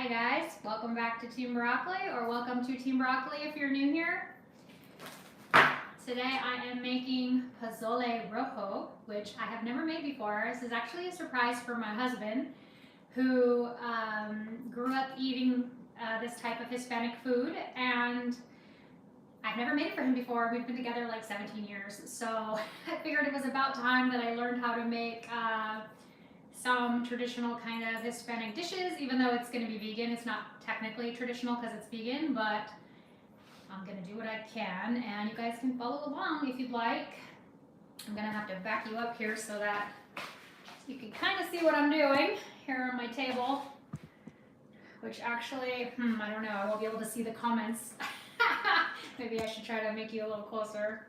Hi guys, welcome back to Team Broccoli, or welcome to Team Broccoli if you're new here. Today I am making Pozole Rojo, which I have never made before. This is actually a surprise for my husband, who grew up eating this type of Hispanic food, and I've never made it for him before. We've been together like 17 years, so I figured it was about time that I learned how to make some traditional kind of Hispanic dishes. Even though it's going to be vegan, it's not technically traditional because it's vegan, but I'm going to do what I can, and you guys can follow along if you'd like. I'm going to have to back you up here so that you can kind of see what I'm doing here on my table, which actually, I don't know, I won't be able to see the comments. Maybe I should try to make you a little closer.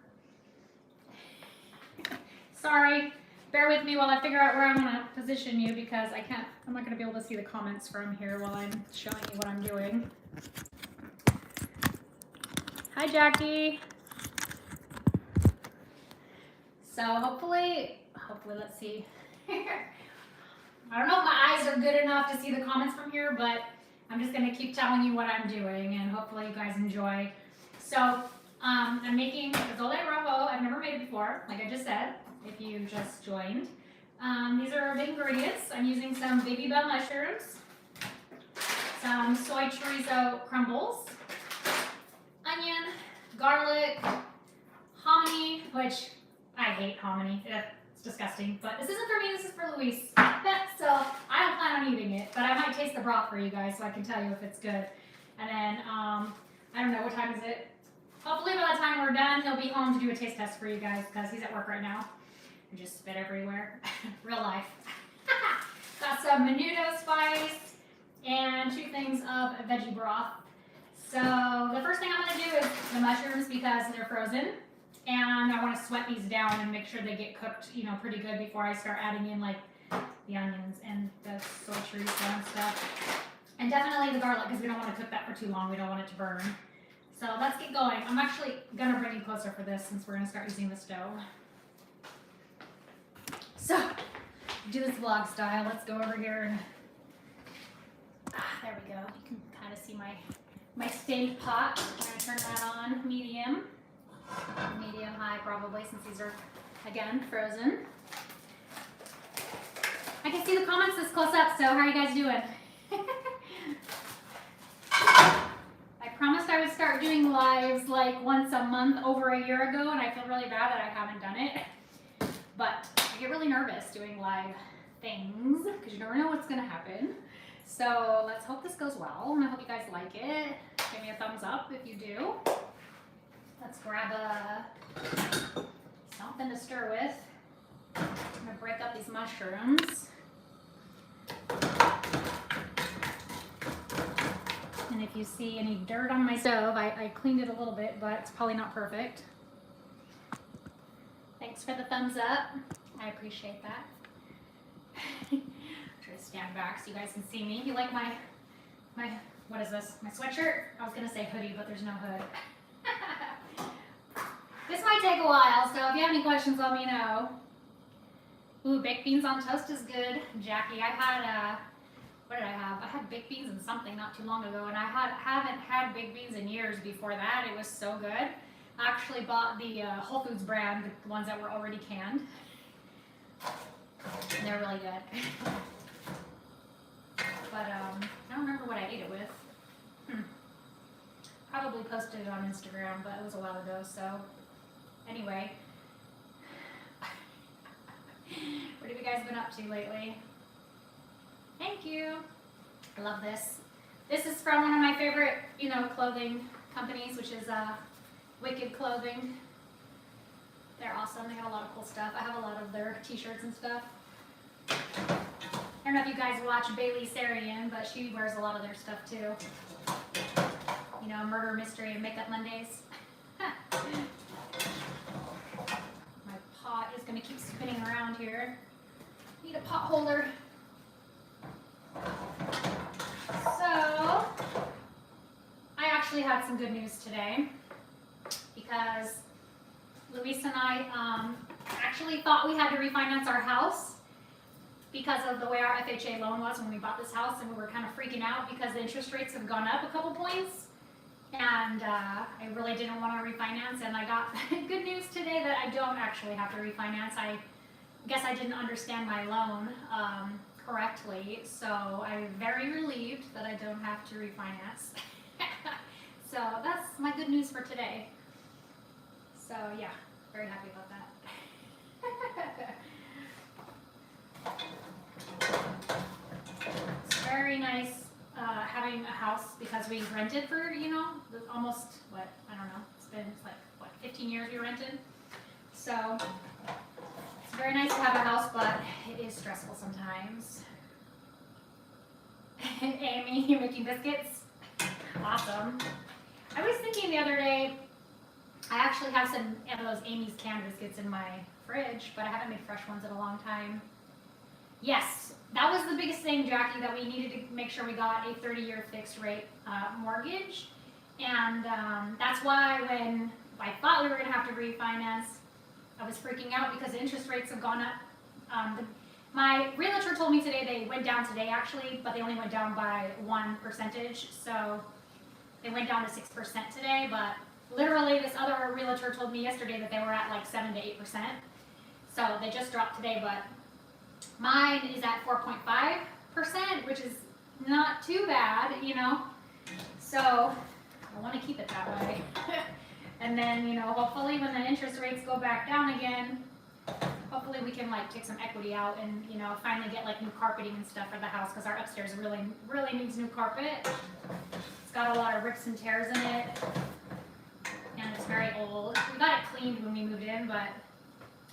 Sorry. Bear with me while I figure out where I'm going to position you, because I'm not going to be able to see the comments from here while I'm showing you what I'm doing. Hi, Jackie. So hopefully, let's see. I don't know if my eyes are good enough to see the comments from here, but I'm just going to keep telling you what I'm doing, and hopefully you guys enjoy. So I'm making Pozole Rojo. I've never made it before, like I just said, if you just joined. These are the ingredients. I'm using some baby bell mushrooms, some soy chorizo crumbles, onion, garlic, hominy, which I hate hominy. It's disgusting, but this isn't for me, this is for Luis. So I don't plan on eating it, but I might taste the broth for you guys so I can tell you if it's good. And then, I don't know, what time is it? Hopefully by the time we're done, he'll be home to do a taste test for you guys, because he's at work right now. I just spit everywhere. Real life. Got some menudo spice and 2 things of veggie broth. So the first thing I'm going to do is the mushrooms, because they're frozen, and I want to sweat these down and make sure they get cooked, you know, pretty good before I start adding in like the onions and the soy chorizo and stuff. And definitely the garlic, because we don't want to cook that for too long. We don't want it to burn. So let's get going. I'm actually going to bring you closer for this, since we're going to start using the stove. So, do this vlog style. Let's go over here and there we go. You can kind of see my steak pot. I'm going to turn that on medium high probably, since these are, again, frozen. I can see the comments this close up, so how are you guys doing? I promised I would start doing lives like once a month over a year ago, and I feel really bad that I haven't done it. But I get really nervous doing live things, because you never know what's going to happen. So let's hope this goes well, and I hope you guys like it. Give me a thumbs up if you do. Let's grab something to stir with. I'm going to break up these mushrooms. And if you see any dirt on my stove, I cleaned it a little bit, but it's probably not perfect. Thanks for the thumbs up. I appreciate that. Try to stand back so you guys can see me. You like my what is this? My sweatshirt? I was gonna say hoodie, but there's no hood. This might take a while, so if you have any questions, let me know. Ooh, baked beans on toast is good, Jackie. I had what did I have? I had baked beans and something not too long ago, and I haven't had baked beans in years before that. It was so good. I actually bought the Whole Foods brand, the ones that were already canned. And they're really good. But I don't remember what I ate it with. Probably posted it on Instagram, but it was a while ago, so anyway. What have you guys been up to lately? Thank you. I love this. This is from one of my favorite, you know, clothing companies, which is Wicked Clothing. They're awesome. They got a lot of cool stuff. I have a lot of their t-shirts and stuff. I don't know if you guys watch Bailey Sarian, but she wears a lot of their stuff too. You know, Murder, Mystery, and Makeup Mondays. My pot is going to keep spinning around here. Need a pot holder. So, I actually had some good news today, because Luis and I actually thought we had to refinance our house because of the way our FHA loan was when we bought this house, and we were kind of freaking out because the interest rates have gone up a couple points, and I really didn't want to refinance, and I got good news today that I don't actually have to refinance. I guess I didn't understand my loan correctly, so I'm very relieved that I don't have to refinance. So that's my good news for today. So yeah, very happy about that. It's very nice having a house because we rented for, you know, almost, what, I don't know, it's like, what, 15 years we rented. So it's very nice to have a house, but it is stressful sometimes. Amy, you're making biscuits? Awesome. I was thinking the other day, I actually have some of those Amy's canned biscuits in my fridge, but I haven't made fresh ones in a long time. Yes, that was the biggest thing, Jackie, that we needed to make sure we got a 30-year fixed rate mortgage. And that's why when I thought we were going to have to refinance, I was freaking out because the interest rates have gone up. My realtor told me today they went down today, actually, but they only went down by 1%. So they went down to 6% today, but literally this other realtor told me yesterday that they were at like 7 to 8%. So they just dropped today, but mine is at 4.5%, which is not too bad, you know. So I want to keep it that way. And then, you know, hopefully when the interest rates go back down again, hopefully we can like take some equity out and, you know, finally get like new carpeting and stuff for the house, because our upstairs really needs new carpet. It's got a lot of rips and tears in it, and it's very old. We got it cleaned when we moved in, but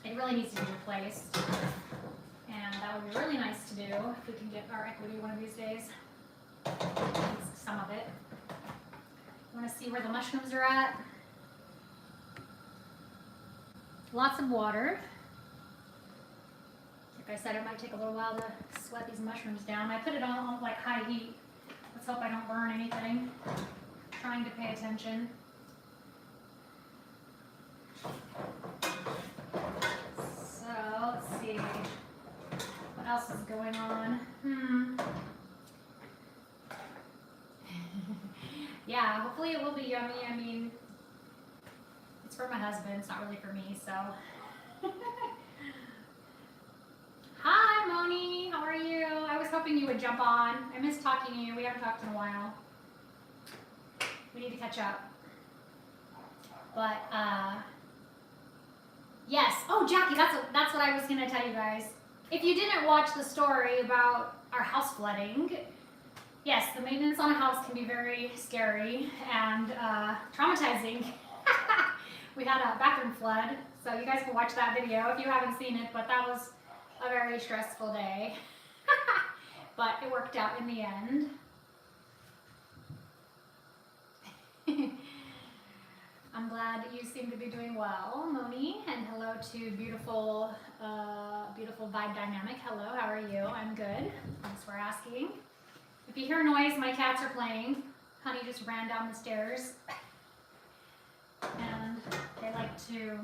it really needs to be replaced. And that would be really nice to do if we can get our equity one of these days. At least some of it. I want to see where the mushrooms are at. Lots of water. Like I said, it might take a little while to sweat these mushrooms down. I put it on like high heat. Let's hope I don't burn anything. Trying to pay attention. So let's see. What else is going on? Yeah, hopefully it will be yummy. I mean, it's for my husband, it's not really for me, so. Hi, Moni, how are you? I was hoping you would jump on. I miss talking to you. We haven't talked in a while. We need to catch up. But, yes. Oh, Jackie, that's what I was going to tell you guys. If you didn't watch the story about our house flooding, yes, the maintenance on a house can be very scary and traumatizing. We had a bathroom flood, so you guys can watch that video if you haven't seen it, but that was a very stressful day. But it worked out in the end. I'm glad that you seem to be doing well, Moni, and hello to beautiful Vibe Dynamic. Hello, how are you? I'm good. Thanks for asking. If you hear noise, my cats are playing. Honey just ran down the stairs. And they like to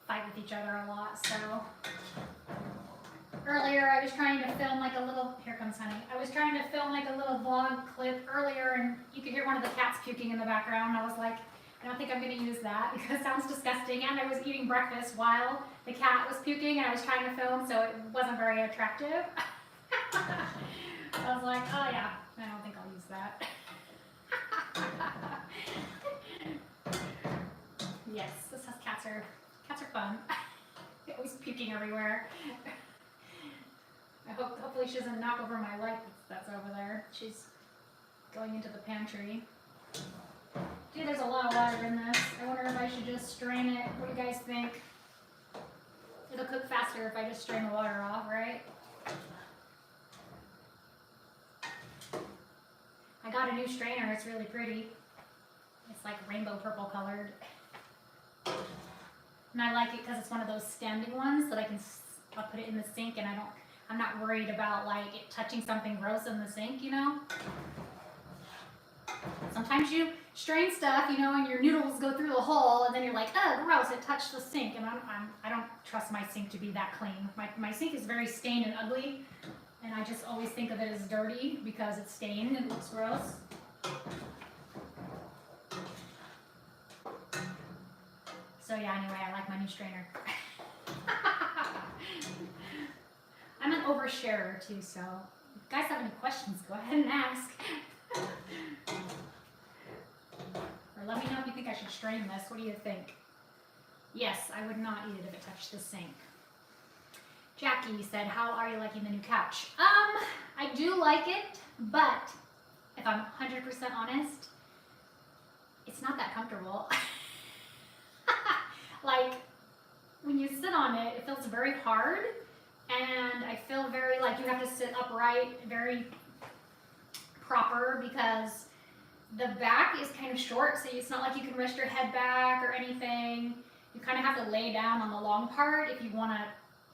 fight with each other a lot, so. Earlier I was trying to film like a little, here comes Honey. I was trying to film like a little vlog clip earlier, and you could hear one of the cats puking in the background. I was like, I don't think I'm going to use that because it sounds disgusting, and I was eating breakfast while the cat was puking, and I was trying to film, so it wasn't very attractive. I was like, oh yeah, I don't think I'll use that. Yes, this has cats are fun. They're always puking everywhere. Hopefully she doesn't knock over my light that's over there. She's going into the pantry. Dude, there's a lot of water in this. I wonder if I should just strain it. What do you guys think? It'll cook faster if I just strain the water off, right? I got a new strainer. It's really pretty. It's like rainbow purple colored. And I like it because it's one of those standing ones that I'll put it in the sink, and I'm not worried about like it touching something gross in the sink, you know? Sometimes you strain stuff, you know, and your noodles go through the hole, and then you're like, oh, gross, it touched the sink. And I don't trust my sink to be that clean. My sink is very stained and ugly, and I just always think of it as dirty because it's stained and it looks gross. So yeah, anyway, I like my new strainer. I'm an oversharer too, so if you guys have any questions, go ahead and ask. Or let me know if you think I should strain this. What do you think? Yes, I would not eat it if it touched the sink. Jackie said, how are you liking the new couch? I do like it, but if I'm 100% honest, it's not that comfortable. Like, when you sit on it, it feels very hard, and I feel very like you have to sit upright, very proper, because the back is kind of short, so it's not like you can rest your head back or anything. You kind of have to lay down on the long part if you want to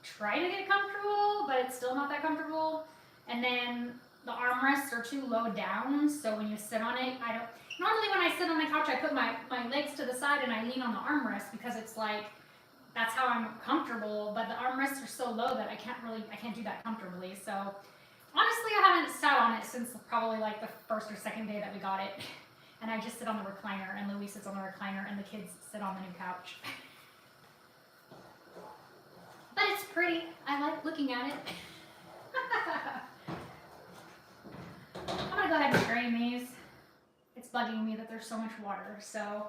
try to get comfortable, but it's still not that comfortable. And then the armrests are too low down, so when you sit on it, normally when I sit on the couch, I put my legs to the side and I lean on the armrest because it's like, that's how I'm comfortable, but the armrests are so low that I can't do that comfortably. So honestly, I haven't sat on it since probably like the first or second day that we got it. And I just sit on the recliner, and Louis sits on the recliner, and the kids sit on the new couch. But it's pretty. I like looking at it. I'm gonna go ahead and strain these. It's bugging me that there's so much water, so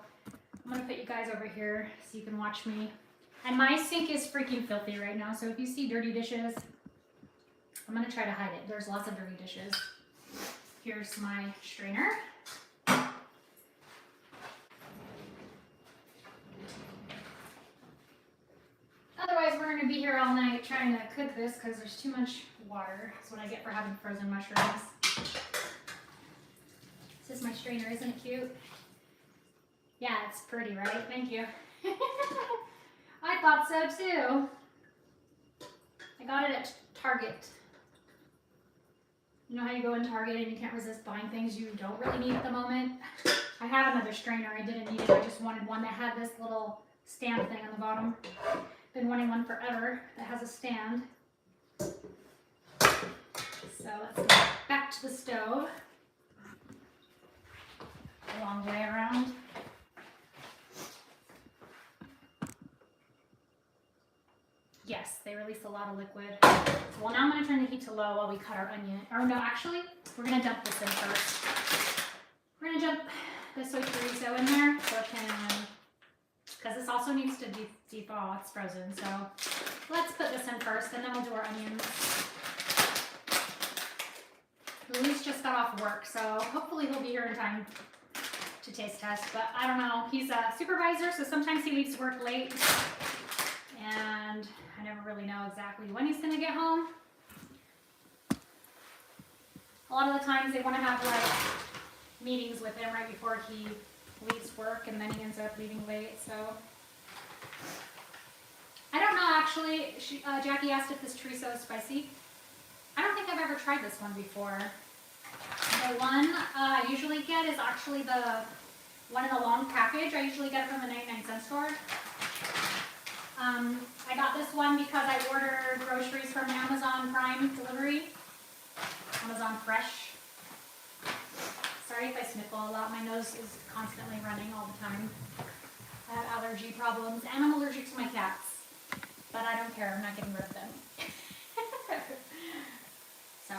I'm gonna put you guys over here so you can watch me. And my sink is freaking filthy right now, so if you see dirty dishes, I'm gonna try to hide it. There's lots of dirty dishes. Here's my strainer. Otherwise, we're gonna be here all night trying to cook this because there's too much water. That's what I get for having frozen mushrooms. This is my strainer, isn't it cute? Yeah, it's pretty, right? Thank you. I thought so too. I got it at Target. You know how you go in Target and you can't resist buying things you don't really need at the moment? I have another strainer. I didn't need it. I just wanted one that had this little stand thing on the bottom. Been wanting one forever that has a stand. So let's go back to the stove. A long way around. Yes, they release a lot of liquid. Well, now I'm going to turn the heat to low while we cut our onion. Or no, actually, we're going to dump this in first. We're going to dump the soy chorizo in there so it can, because this also needs to de-thaw. It's frozen. So let's put this in first, and then we'll do our onions. Luis just got off work, so hopefully he'll be here in time to taste test. But I don't know. He's a supervisor, so sometimes he leaves work late. And I never really know exactly when he's going to get home. A lot of the times they want to have like meetings with him right before he leaves work, and then he ends up leaving late. So I don't know actually. Jackie asked if this chorizo is spicy. I don't think I've ever tried this one before. The one I usually get is actually the one in the long package. I usually get it from the 99-cent store. I got this one because I ordered groceries from Amazon Prime delivery. Amazon Fresh. Sorry if I sniffle a lot. My nose is constantly running all the time. I have allergy problems, and I'm allergic to my cats. But I don't care. I'm not getting rid of them. So,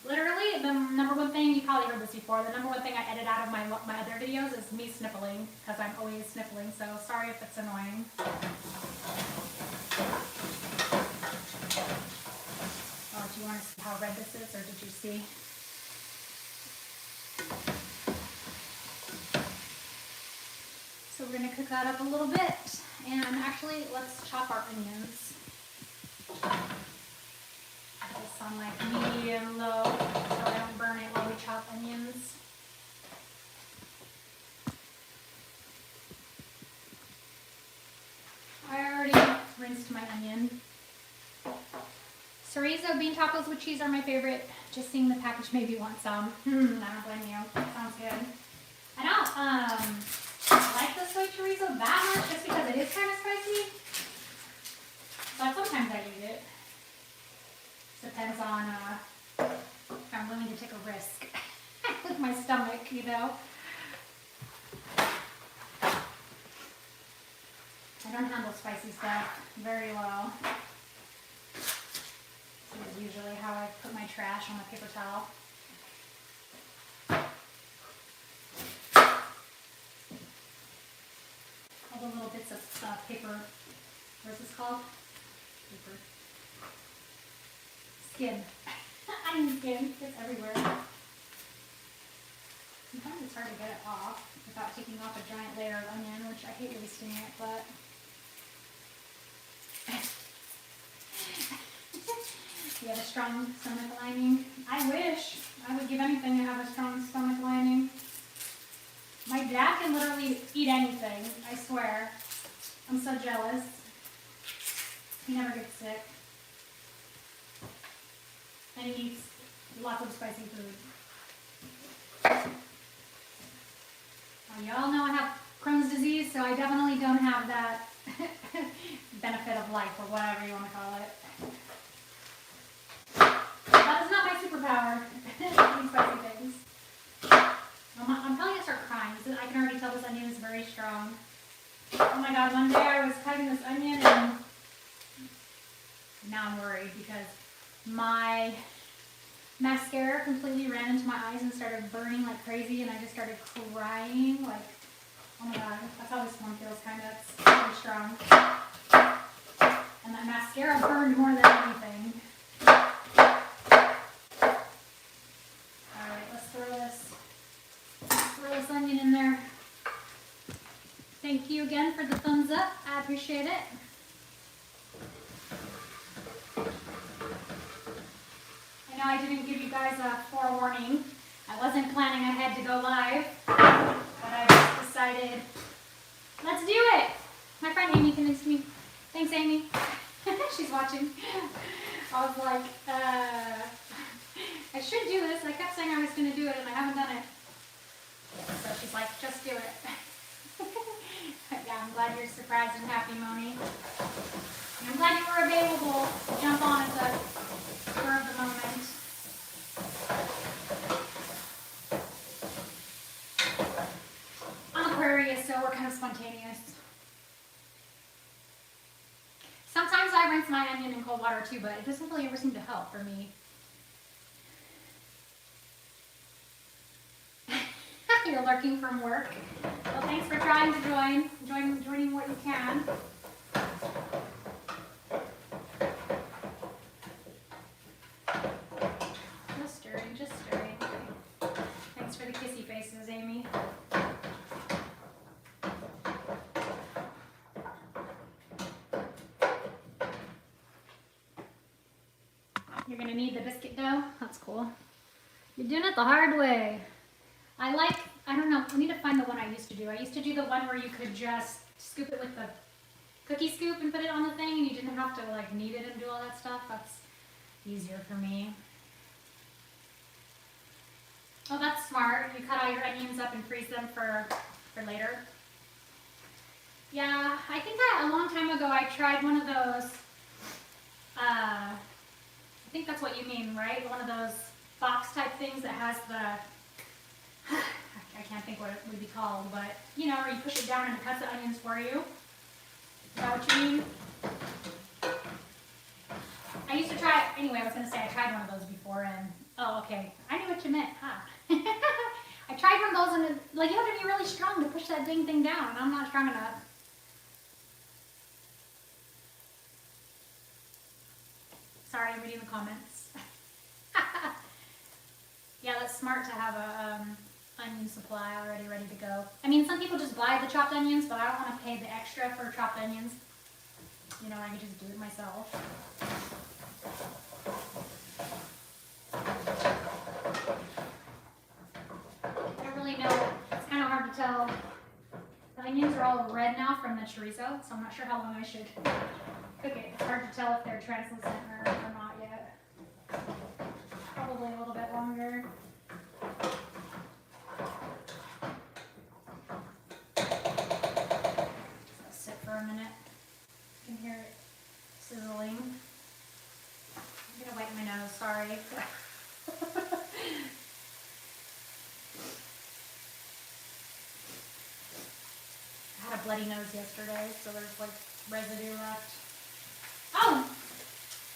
literally, the number one thing, you probably heard this before, the number one thing I edit out of my other videos is me sniffling, because I'm always sniffling, so sorry if it's annoying. Oh, do you want to see how red this is, or did you see? So we're going to cook that up a little bit, and actually, let's chop our onions. This on like medium low, so I don't burn it while we chop onions. I already rinsed my onion. Chorizo bean tacos with cheese are my favorite. Just seeing the package made me want some. I don't blame you. Sounds good. I don't like the soy chorizo that much just because it is kind of spicy. But sometimes I eat it. Depends on if I'm willing to take a risk with my stomach, you know. I don't handle spicy stuff very well. This is usually how I put my trash on a paper towel. All the little bits of paper, what is this called? Paper. Skin. Onion skin. It's everywhere. Sometimes it's hard to get it off without taking off a giant layer of onion, which I hate wasting it, but you have a strong stomach lining. I wish. I would give anything to have a strong stomach lining. My dad can literally eat anything, I swear. I'm so jealous. He never gets sick. And he eats lots of spicy food. Y'all know I have Crohn's disease, so I definitely don't have that benefit of life, or whatever you want to call it. That is not my superpower. Eating spicy things. I'm probably gonna start crying. I can already tell this onion is very strong. Oh my god, one day I was cutting this onion and now I'm worried because my mascara completely ran into my eyes and started burning like crazy, and I just started crying like, oh my god, that's how this one feels, kind of. It's really strong. And that mascara burned more than anything. Alright, let's throw this onion in there. Thank you again for the thumbs up. I appreciate it. I know I didn't give you guys a forewarning. I wasn't planning ahead to go live, but I just decided, let's do it. My friend Amy convinced me. Thanks, Amy. She's watching. I was like, I should do this. I kept saying I was going to do it, and I haven't done it. So she's like, just do it. Yeah, I'm glad you're surprised and happy, Moni. And I'm glad you were available to jump on at the spur of the moment. I'm Aquarius, so we're kind of spontaneous. Sometimes I rinse my onion in cold water too, but it doesn't really ever seem to help for me. You're lurking from work. Well, thanks for trying to joining what you can. Just stirring. Thanks for the kissy faces, Amy. You're gonna need the biscuit dough. That's cool. You're doing it the hard way. I don't know, I need to find the one I used to do. I used to do the one where you could just scoop it with the cookie scoop and put it on the thing, and you didn't have to like knead it and do all that stuff. That's easier for me. Oh, that's smart. You cut all your onions up and freeze them for later. Yeah, I think that a long time ago I tried one of those, I think that's what you mean, right? One of those box type things that has the, I can't think what it would be called, but you know, where you push it down and it cuts the onions for you. Is that what you mean? I used to try, anyway, I was going to say I tried one of those before, and, oh, okay, I knew what you meant, huh? I tried one of those, and like, you have to be really strong to push that dang thing down, and I'm not strong enough. Sorry, I'm reading the comments. Yeah, that's smart to have a onion supply already ready to go. I mean, some people just buy the chopped onions, but I don't want to pay the extra for chopped onions. You know, I can just do it myself. I don't really know. It's kind of hard to tell. The onions are all red now from the chorizo, so I'm not sure how long I should cook it. It's hard to tell if they're translucent or not yet. Probably a little bit longer. bloody nose yesterday, so there's like residue left. Oh!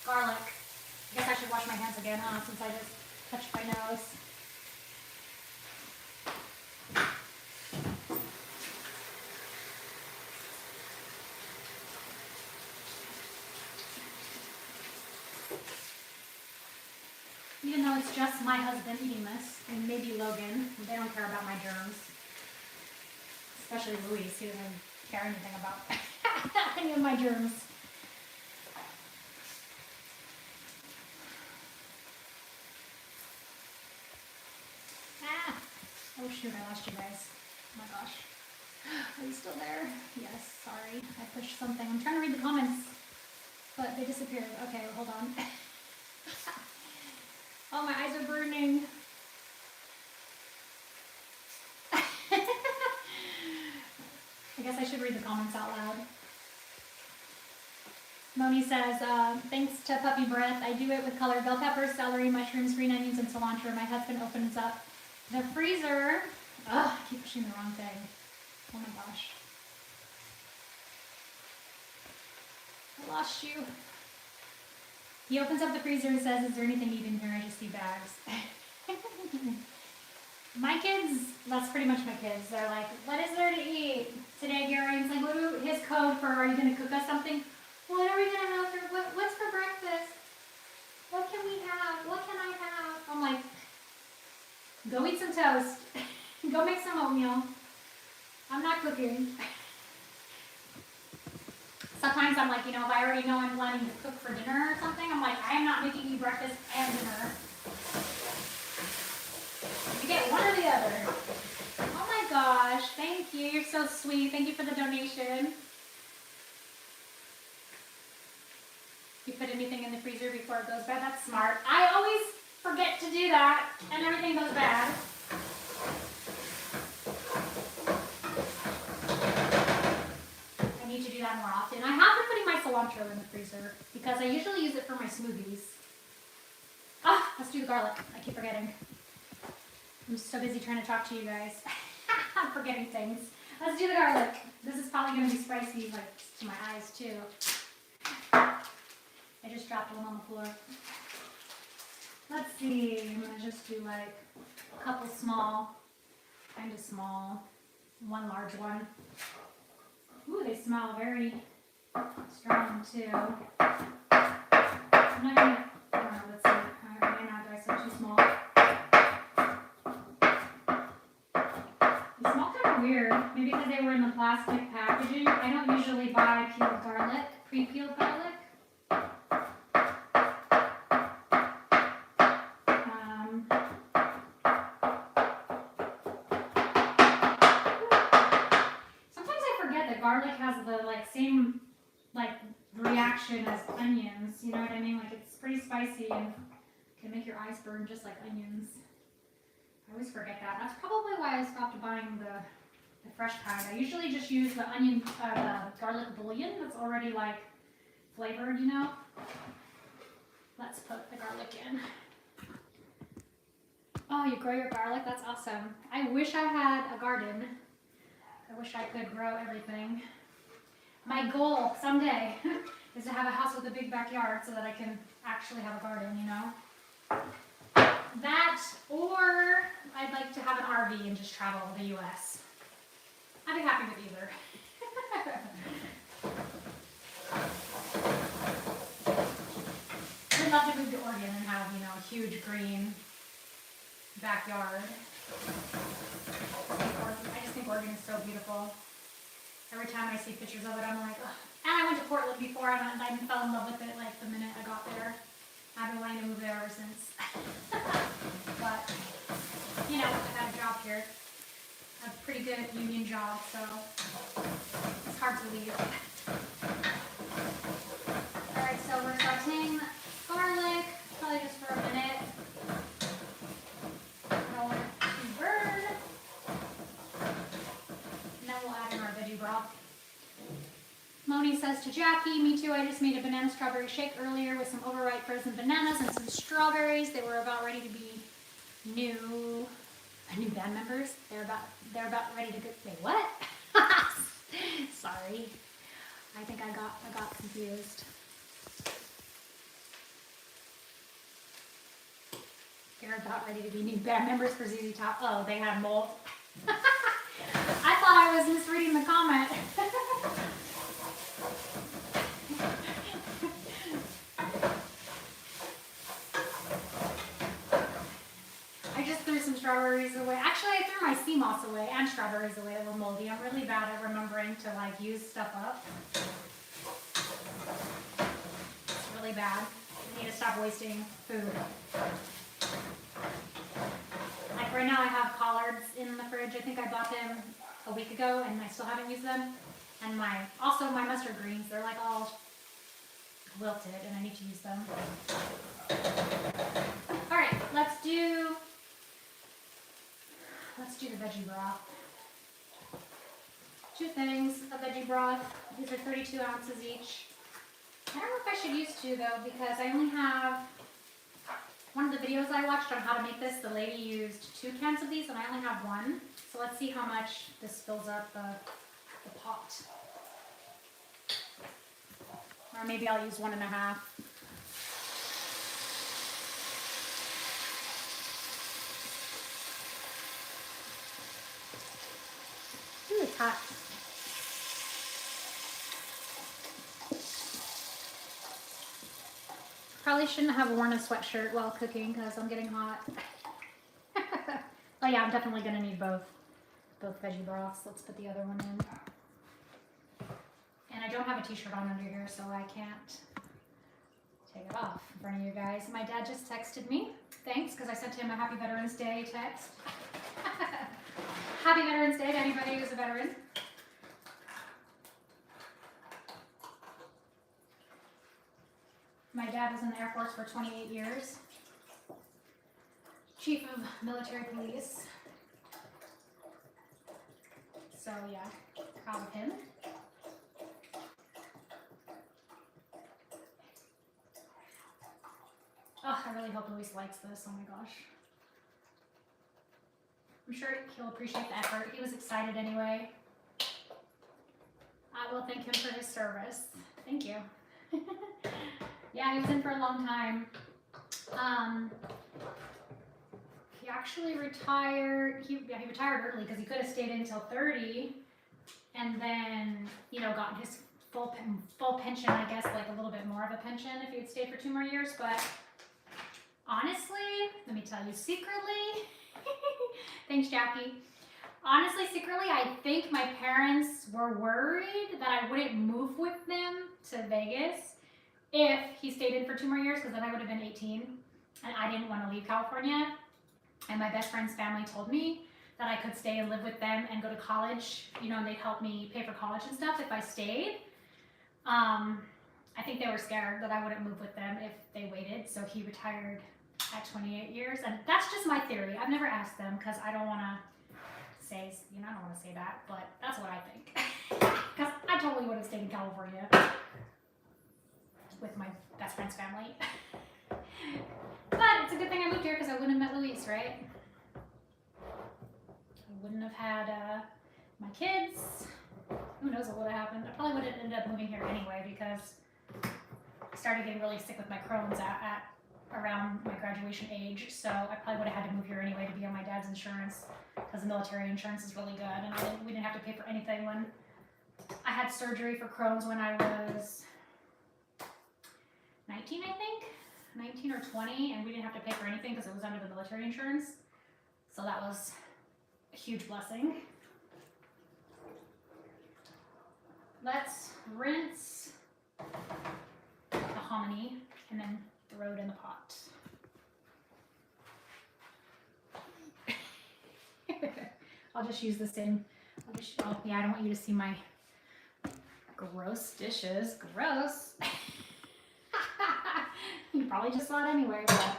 Garlic. I guess I should wash my hands again, huh? Since I just touched my nose. Even though it's just my husband eating this, and maybe Logan, they don't care about my germs. Especially Luis, he doesn't care anything about any of my germs. Ah! Oh shoot, I lost you guys. Oh my gosh. Are you still there? Yes, sorry. I pushed something. I'm trying to read the comments, but they disappeared. Okay, hold on. Oh, my eyes are burning. I guess I should read the comments out loud. Moni says, thanks to Puppy Breath, I do it with colored bell peppers, celery, mushrooms, green onions, and cilantro. My husband opens up the freezer. Ugh, I keep pushing the wrong thing. Oh my gosh. I lost you. He opens up the freezer and says, is there anything to eat in here? I just see bags. My kids, that's pretty much my kids. They're like, what is there to eat today, Gary? It's like, his code for, are you going to cook us something? What are we going to have for, what's for breakfast? What can we have? What can I have? I'm like, go eat some toast. Go make some oatmeal. I'm not cooking. Sometimes I'm like, you know, if I already know I'm planning to cook for dinner or something, I'm like, I am not making you breakfast and dinner. You get one or the other. Oh my gosh, thank you. You're so sweet. Thank you for the donation. You put anything in the freezer before it goes bad? That's smart. I always forget to do that, and everything goes bad. I need to do that more often. I have been putting my cilantro in the freezer because I usually use it for my smoothies. Ah, let's do the garlic. I keep forgetting. I'm so busy trying to talk to you guys. I'm forgetting things. Let's do the garlic. This is probably going to be spicy, like, to my eyes, too. I just dropped one on the floor. Let's see. I'm going to just do, like, a couple small, kind of small, one large one. Ooh, they smell very strong, too. I'm not going to, I don't know, let's see. I may not dice it too small. They smell kind of weird. Maybe because they were in the plastic packaging. I don't usually buy peeled garlic, pre-peeled garlic. Sometimes I forget that garlic has the same reaction as onions. You know what I mean? Like, it's pretty spicy and can make your eyes burn just like onions. I always forget that. That's probably why I stopped buying the fresh kind. I usually just use the onion, the garlic bouillon that's already flavored, you know. Let's put the garlic in. Oh, you grow your garlic? That's awesome. I wish I had a garden. I wish I could grow everything. My goal someday is to have a house with a big backyard so that I can actually have a garden, you know. That, or I'd like to have an RV and just travel the U.S. I'd be happy with either. I'd love to move to Oregon and have, you know, a huge green backyard. I just think Oregon is so beautiful. Every time I see pictures of it, I'm like, ugh. And I went to Portland before, and I fell in love with it the minute I got there. I've been wanting to move there ever since. But, you know, I've had a job here. A pretty good union job, so it's hard to leave. Alright, so we're sauteing garlic, probably just for a minute. Don't want it to burn. And then we'll add in our veggie broth. Moni says to Jackie, me too, I just made a banana strawberry shake earlier with some overripe frozen bananas and some strawberries. They were about ready to be new band members. They're about ready to go. Wait, what? Sorry. I think I got confused. They're about ready to be new band members for ZZ Top. Oh, they had mold. I thought I was misreading the comment. I just threw some strawberries away. Actually, I threw my sea moss away and strawberries away that were moldy. I'm really bad at remembering to like use stuff up. It's really bad. I need to stop wasting food. Like right now I have collards in the fridge. I think I bought them a week ago and I still haven't used them. And also my mustard greens, they're like all wilted and I need to use them. All right, let's do the veggie broth. 2 things of veggie broth. These are 32 ounces each. I don't know if I should use 2 though, because I only have one of the videos I watched on how to make this, the lady used 2 cans of these and I only have 1. So let's see how much this fills up the pot. Or maybe I'll use 1.5. Ooh, it's hot. Probably shouldn't have worn a sweatshirt while cooking because I'm getting hot. Oh yeah, I'm definitely gonna need both veggie broths. Let's put the other one in. And I don't have a t-shirt on under here, so I can't take it off in front of you guys. My dad just texted me. Thanks, because I sent him a Happy Veterans Day text. Happy Veterans Day to anybody who's a veteran. My dad was in the Air Force for 28 years. Chief of Military Police. So yeah, proud of him. Oh, I really hope Luis likes this. Oh my gosh. I'm sure he'll appreciate the effort. He was excited anyway. I will thank him for his service. Thank you. Yeah, he was in for a long time. He actually retired. He retired early because he could have stayed until 30, and then gotten his full pension. I guess like a little bit more of a pension if he had stayed for 2 more years. But honestly, let me tell you secretly. Thanks, Jackie. Honestly, secretly, I think my parents were worried that I wouldn't move with them to Vegas if he stayed in for 2 more years, because then I would have been 18 and I didn't want to leave California. And my best friend's family told me that I could stay and live with them and go to college, and they'd help me pay for college and stuff if I stayed. I think they were scared that I wouldn't move with them if they waited, so he retired at 28 years. And that's just my theory. I've never asked them because I don't want to say, I don't want to say that, but that's what I think. Because I totally would have stayed in California with my best friend's family. But it's a good thing I moved here because I wouldn't have met Luis, right? I wouldn't have had my kids. Who knows what would have happened. I probably would have ended up moving here anyway because I started getting really sick with my Crohn's at around my graduation age. So I probably would have had to move here anyway to be on my dad's insurance because the military insurance is really good. And we didn't have to pay for anything when I had surgery for Crohn's when I was 19, I think. 19 or 20, and we didn't have to pay for anything because it was under the military insurance. So that was a huge blessing. Let's rinse the hominy and then throw it in the pot. I'll just use the same. Yeah, I don't want you to see my gross dishes. Gross. You probably just saw it anyway, but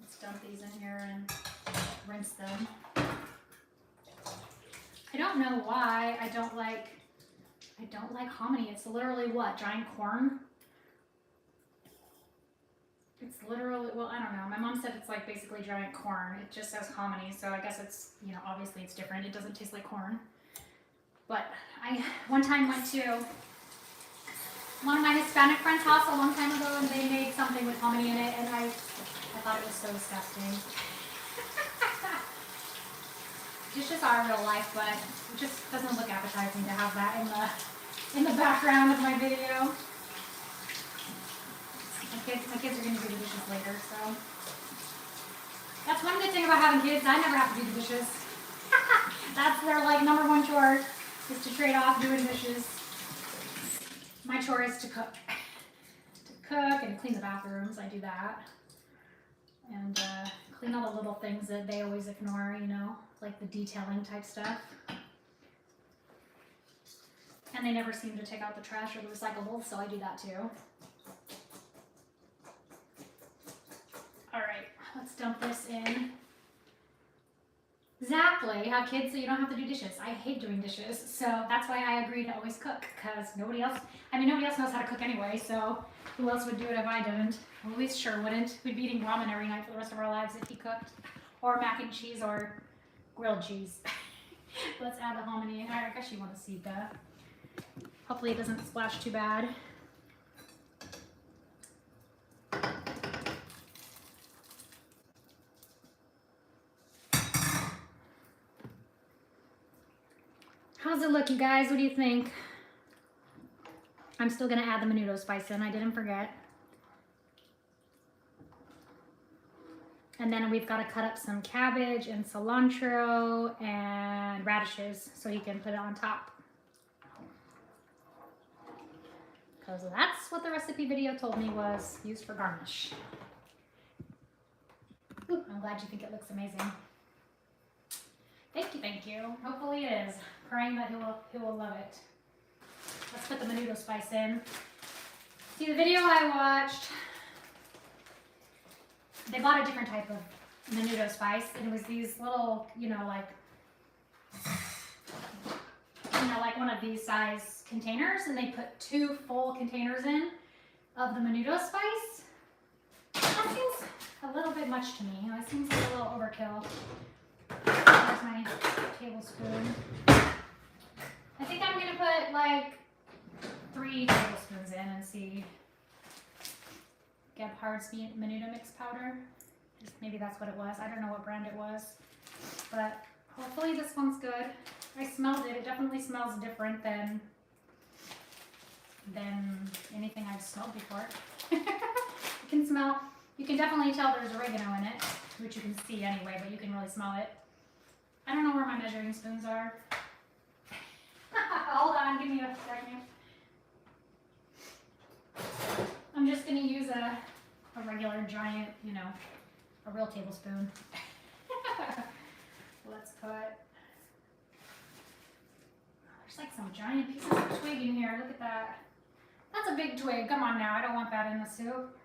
let's dump these in here and rinse them. I don't know why I don't like hominy. It's literally what? Giant corn? It's literally, well, I don't know. My mom said it's like basically giant corn. It just says hominy, so I guess it's, obviously it's different. It doesn't taste like corn. But I one time went to one of my Hispanic friends' house a long time ago, and they made something with hominy in it, and I thought it was so disgusting. Dishes are real life, but it just doesn't look appetizing to have that in the background of my video. My kids are going to do the dishes later, so. That's one good thing about having kids. I never have to do the dishes. That's their like #1 chore, is to trade off doing dishes. My chore is to cook. To cook and clean the bathrooms. I do that. And clean all the little things that they always ignore, you know, like the detailing type stuff. And they never seem to take out the trash or the recyclables, so I do that too. Alright, let's dump this in. Exactly, have kids so you don't have to do dishes. I hate doing dishes, so that's why I agree to always cook, because nobody else knows how to cook anyway, so who else would do it if I didn't? Well, Luis sure wouldn't. We'd be eating ramen every night for the rest of our lives if he cooked. Or mac and cheese or grilled cheese. Let's add the hominy. I guess you want to see that. Hopefully it doesn't splash too bad. How's it look, you guys? What do you think? I'm still going to add the menudo spice in. I didn't forget. And then we've got to cut up some cabbage and cilantro and radishes so you can put it on top. Because that's what the recipe video told me was used for garnish. Ooh, I'm glad you think it looks amazing. Thank you, thank you. Hopefully it is. Praying that he will love it. Let's put the menudo spice in. See, the video I watched, they bought a different type of menudo spice, and it was these little, like one of these size containers, and they put 2 full containers in of the menudo spice. That seems a little bit much to me. That seems like a little overkill. There's my tablespoon. I think I'm gonna put like 3 tablespoons in and see. Gebhard's menudo mix powder. Maybe that's what it was. I don't know what brand it was, but hopefully this one's good. I smelled it. It definitely smells different than anything I've smelled before. You can definitely tell there's oregano in it, which you can see anyway, but you can really smell it. I don't know where my measuring spoons are. Hold on, give me a second. I'm just gonna use a regular giant, a real tablespoon. Let's put, there's like some giant pieces of twig in here. Look at that. That's a big twig. Come on now, I don't want that in the soup.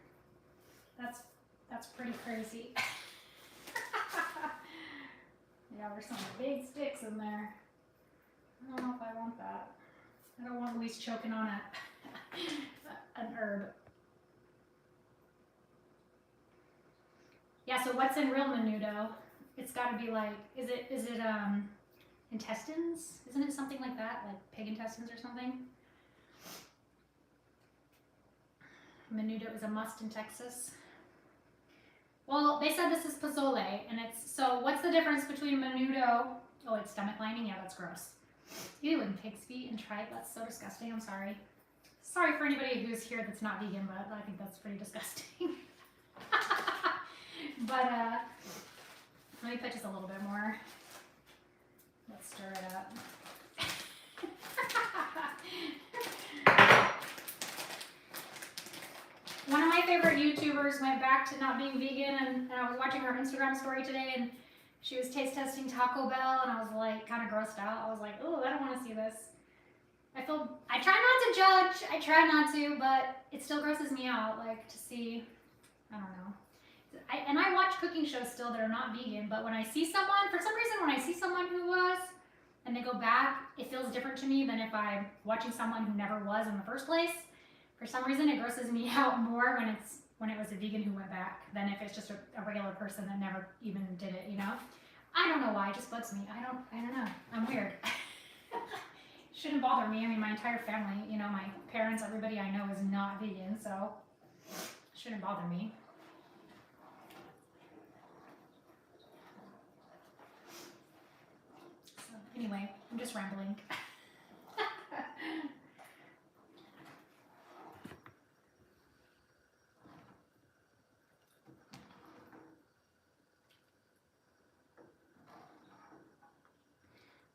That's pretty crazy. Yeah, there's some big sticks in there. I don't know if I want that. I don't want Luis choking on an herb. Yeah, so what's in real menudo? It's got to be like, is it intestines? Isn't it something like that? Like pig intestines or something? Menudo is a must in Texas. Well, they said this is pozole, and so what's the difference between menudo? Oh, it's stomach lining? Yeah, that's gross. Ew, and pig's feet and tripe, that's so disgusting. I'm sorry. Sorry for anybody who's here that's not vegan, but I think that's pretty disgusting. But let me put just a little bit more. Let's stir it up. One of my favorite YouTubers went back to not being vegan, and I was watching her Instagram story today, and she was taste testing Taco Bell, and I was like kind of grossed out. I was like, oh, I don't want to see this. I try not to judge, I try not to, but it still grosses me out, like to see, I don't know. And I watch cooking shows still that are not vegan, but when I see someone, for some reason when I see someone who was, and they go back, it feels different to me than if I'm watching someone who never was in the first place. For some reason, it grosses me out more when it was a vegan who went back than if it's just a regular person that never even did it, I don't know why, it just bugs me. I don't know. I'm weird. shouldn't bother me. I mean, my entire family, you know, my parents, everybody I know is not vegan, so it shouldn't bother me. So anyway, I'm just rambling.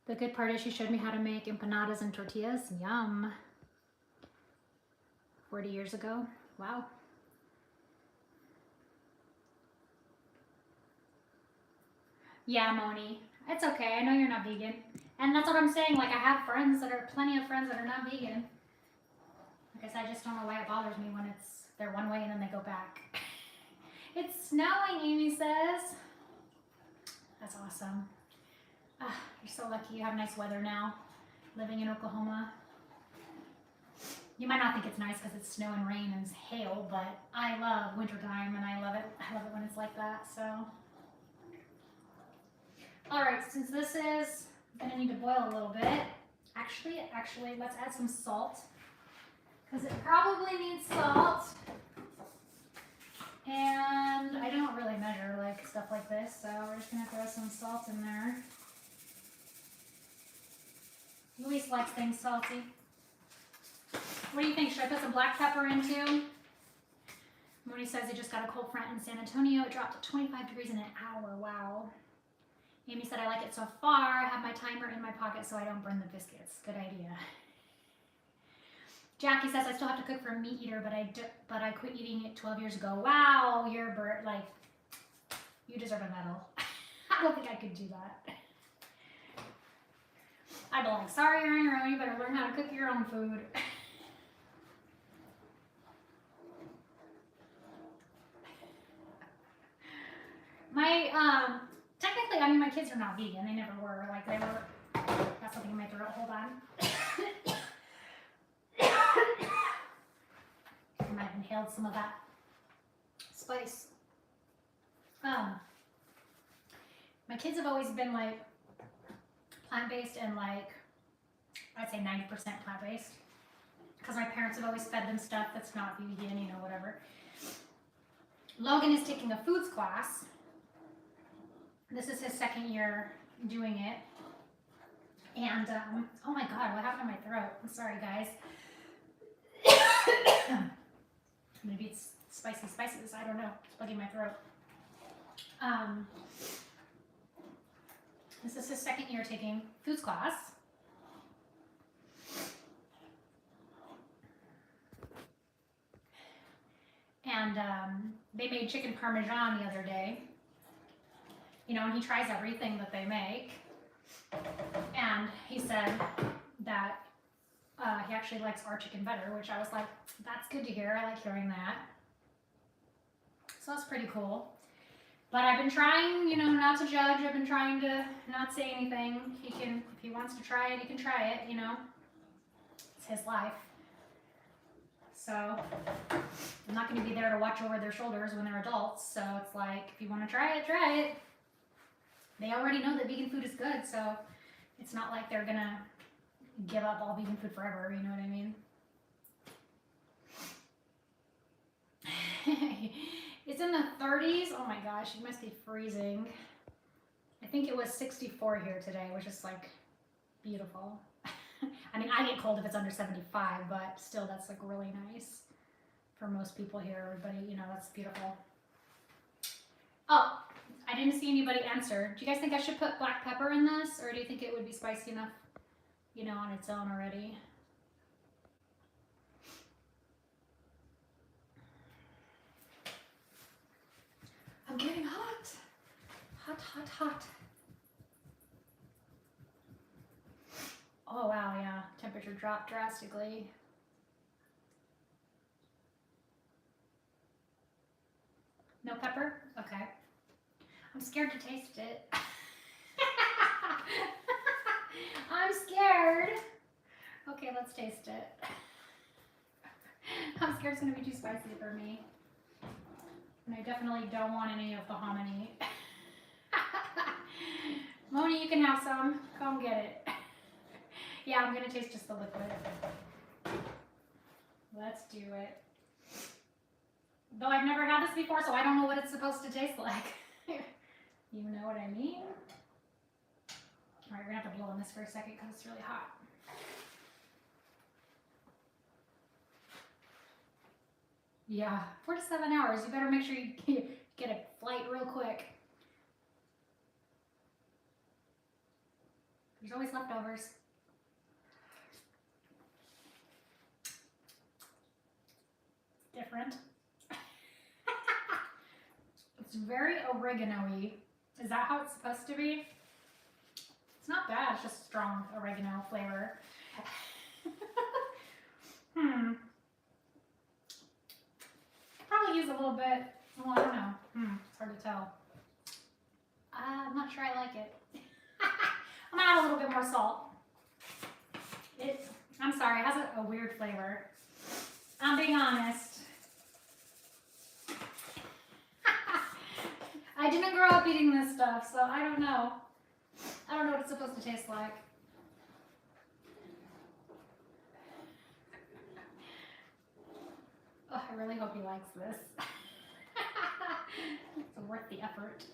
The good part is she showed me how to make empanadas and tortillas. Yum. 40 years ago. Wow. Yeah, Moni. It's okay. I know you're not vegan. And that's what I'm saying. Like, I have friends that are, plenty of friends that are not vegan. I guess I just don't know why it bothers me when they're one way and then they go back. It's snowing, Amy says. That's awesome. Ah, you're so lucky you have nice weather now, living in Oklahoma. You might not think it's nice because it's snow and rain and hail, but I love wintertime and I love it. I love it when it's like that, so. All right, since this is gonna need to boil a little bit, actually, let's add some salt because it probably needs salt. And I don't really measure like stuff like this, so we're just gonna throw some salt in there. Luis likes things salty. What do you think? Should I put some black pepper in too? Moni says he just got a cold front in San Antonio. It dropped to 25 degrees in an hour. Wow. Amy said, I like it so far. I have my timer in my pocket so I don't burn the biscuits. Good idea. Jackie says, I still have to cook for a meat eater, but I quit eating it 12 years ago. Wow, you're like, you deserve a medal. I don't think I could do that. I'd be like, sorry, you're on your own. You better learn how to cook your own food. Technically, I mean, my kids are not vegan. They never were. Like, they were, got something in my throat. Hold on. I might have inhaled some of that spice. My kids have always been, like, plant-based and, like, I'd say 90% plant-based. Because my parents have always fed them stuff that's not vegan, you know, whatever. Logan is taking a foods class. This is his second year doing it. And, oh my God, what happened to my throat? I'm sorry, guys. Maybe it's spicy spices. I don't know. It's bugging my throat. This is his second year taking foods class. And they made chicken parmesan the other day. You know, and he tries everything that they make. And he said that he actually likes our chicken better, which I was like, that's good to hear. I like hearing that. So that's pretty cool. But I've been trying, you know, not to judge. I've been trying to not say anything. He can, if he wants to try it, he can try it, you know. It's his life. So I'm not going to be there to watch over their shoulders when they're adults. So it's like, if you want to try it, try it. They already know that vegan food is good, so it's not like they're going to give up all vegan food forever, you know what I mean? It's in the 30s. Oh my gosh, it must be freezing. I think it was 64 here today, which is like beautiful. I mean, I get cold if it's under 75, but still that's like really nice for most people here. Everybody, you know, that's beautiful. Oh, I didn't see anybody answer. Do you guys think I should put black pepper in this, or do you think it would be spicy enough, you know, on its own already? I'm getting hot. Hot, hot, hot. Oh wow, yeah. Temperature dropped drastically. No pepper? Okay. I'm scared to taste it. I'm scared. Okay, let's taste it. I'm scared it's gonna be too spicy for me. And I definitely don't want any of the hominy. Moni, you can have some. Come get it. Yeah, I'm gonna taste just the liquid. Let's do it. Though I've never had this before, so I don't know what it's supposed to taste like. You know what I mean? All right, we're gonna have to blow on this for a second because it's really hot. Yeah, 4 to 7 hours. You better make sure you get a flight real quick. There's always leftovers. Different. It's very oregano-y. Is that how it's supposed to be? It's not bad, it's just strong oregano flavor. Probably use a little bit. Well, I don't know. It's hard to tell. I'm not sure I like it. I'm gonna add a little bit more salt. I'm sorry, it has a weird flavor. I'm being honest. I didn't grow up eating this stuff, so I don't know. I don't know what it's supposed to taste like. Oh, I really hope he likes this. It's worth the effort.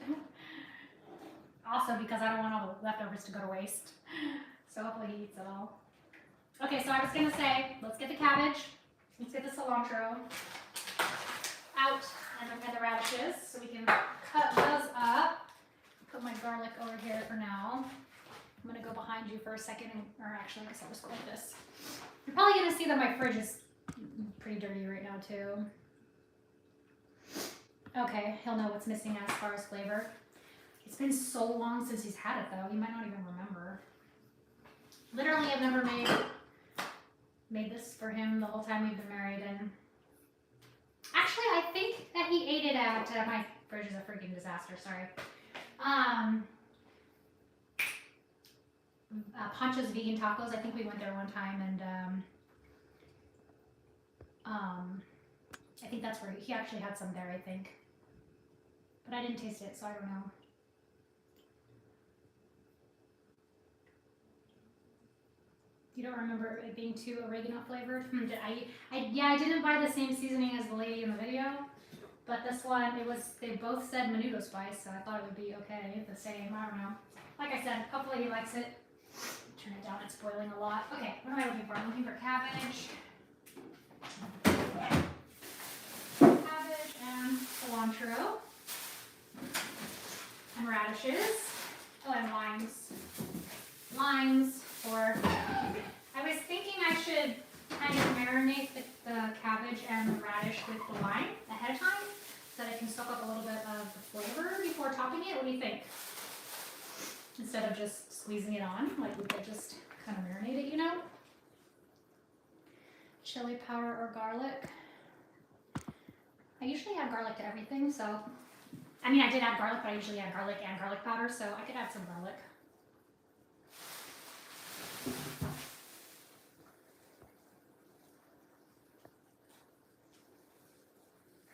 Also because I don't want all the leftovers to go to waste. So hopefully he eats it all. Okay, so I was gonna say, let's get the cabbage. Let's get the cilantro out and the radishes so we can cut those up. Put my garlic over here for now. I'm gonna go behind you for a second, or actually I guess I'll just go like this. You're probably gonna see that my fridge is pretty dirty right now too. Okay, he'll know what's missing as far as flavor. It's been so long since he's had it though, he might not even remember. Literally, I've never made this for him the whole time we've been married, and actually I think that he ate it at, my fridge is a freaking disaster, sorry. Pancho's Vegan Tacos, I think we went there one time, and I think that's where he actually had some there, I think. But I didn't taste it, so I don't know. You don't remember it being too oregano flavored? Yeah, I didn't buy the same seasoning as the lady in the video, but this one, they both said menudo spice, so I thought it would be okay, the same, I don't know. Like I said, hopefully he likes it. Turn it down, it's boiling a lot. Okay, what am I looking for? I'm looking for cabbage. Cabbage and cilantro. And radishes. Oh, and limes. Limes, or I was thinking I should kind of marinate the cabbage and the radish with the lime ahead of time so that it can soak up a little bit of the flavor before topping it. What do you think? Instead of just squeezing it on, like we could just kind of marinate it, you know? Chili powder or garlic. I usually add garlic to everything, so I mean I did add garlic, but I usually add garlic and garlic powder, so I could add some garlic.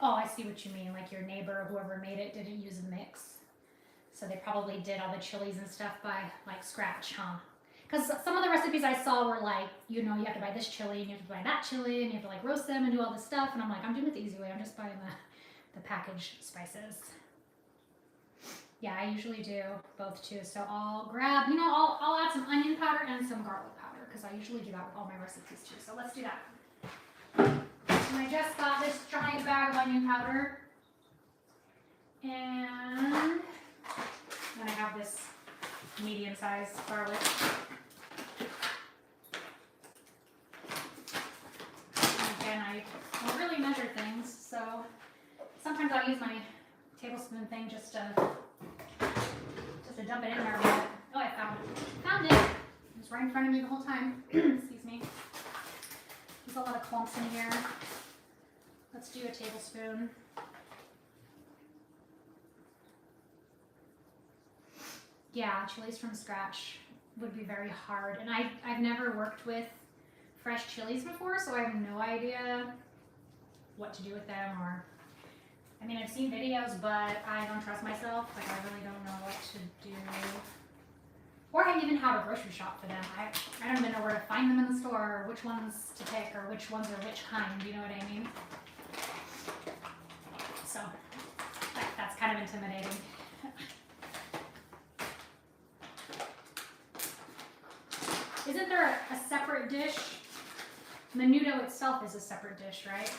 Oh, I see what you mean, like your neighbor or whoever made it didn't use a mix. So they probably did all the chilies and stuff by like scratch, huh? Because some of the recipes I saw were like, you know, you have to buy this chili and you have to buy that chili and you have to like roast them and do all this stuff. And I'm like, I'm doing it the easy way. I'm just buying the packaged spices. Yeah, I usually do both too. So I'll grab, you know, I'll add some onion powder and some garlic powder because I usually do that with all my recipes too. So let's do that. And I just got this giant bag of onion powder. And then I have this medium-sized garlic. And again, I don't really measure things, so sometimes I'll use my tablespoon thing just to dump it in there. But, oh, I found it. Found it! It was right in front of me the whole time. Excuse me. There's a lot of clumps in here. Let's do a tablespoon. Yeah, chilies from scratch would be very hard. And I've never worked with fresh chilies before, so I have no idea what to do with them. Or, I mean, I've seen videos, but I don't trust myself. Like, I really don't know what to do. Or I even have a grocery shop for them. I don't even know where to find them in the store, or which ones to pick, or which ones are which kind, you know what I mean? So, that's kind of intimidating. Isn't there a separate dish? Menudo itself is a separate dish, right?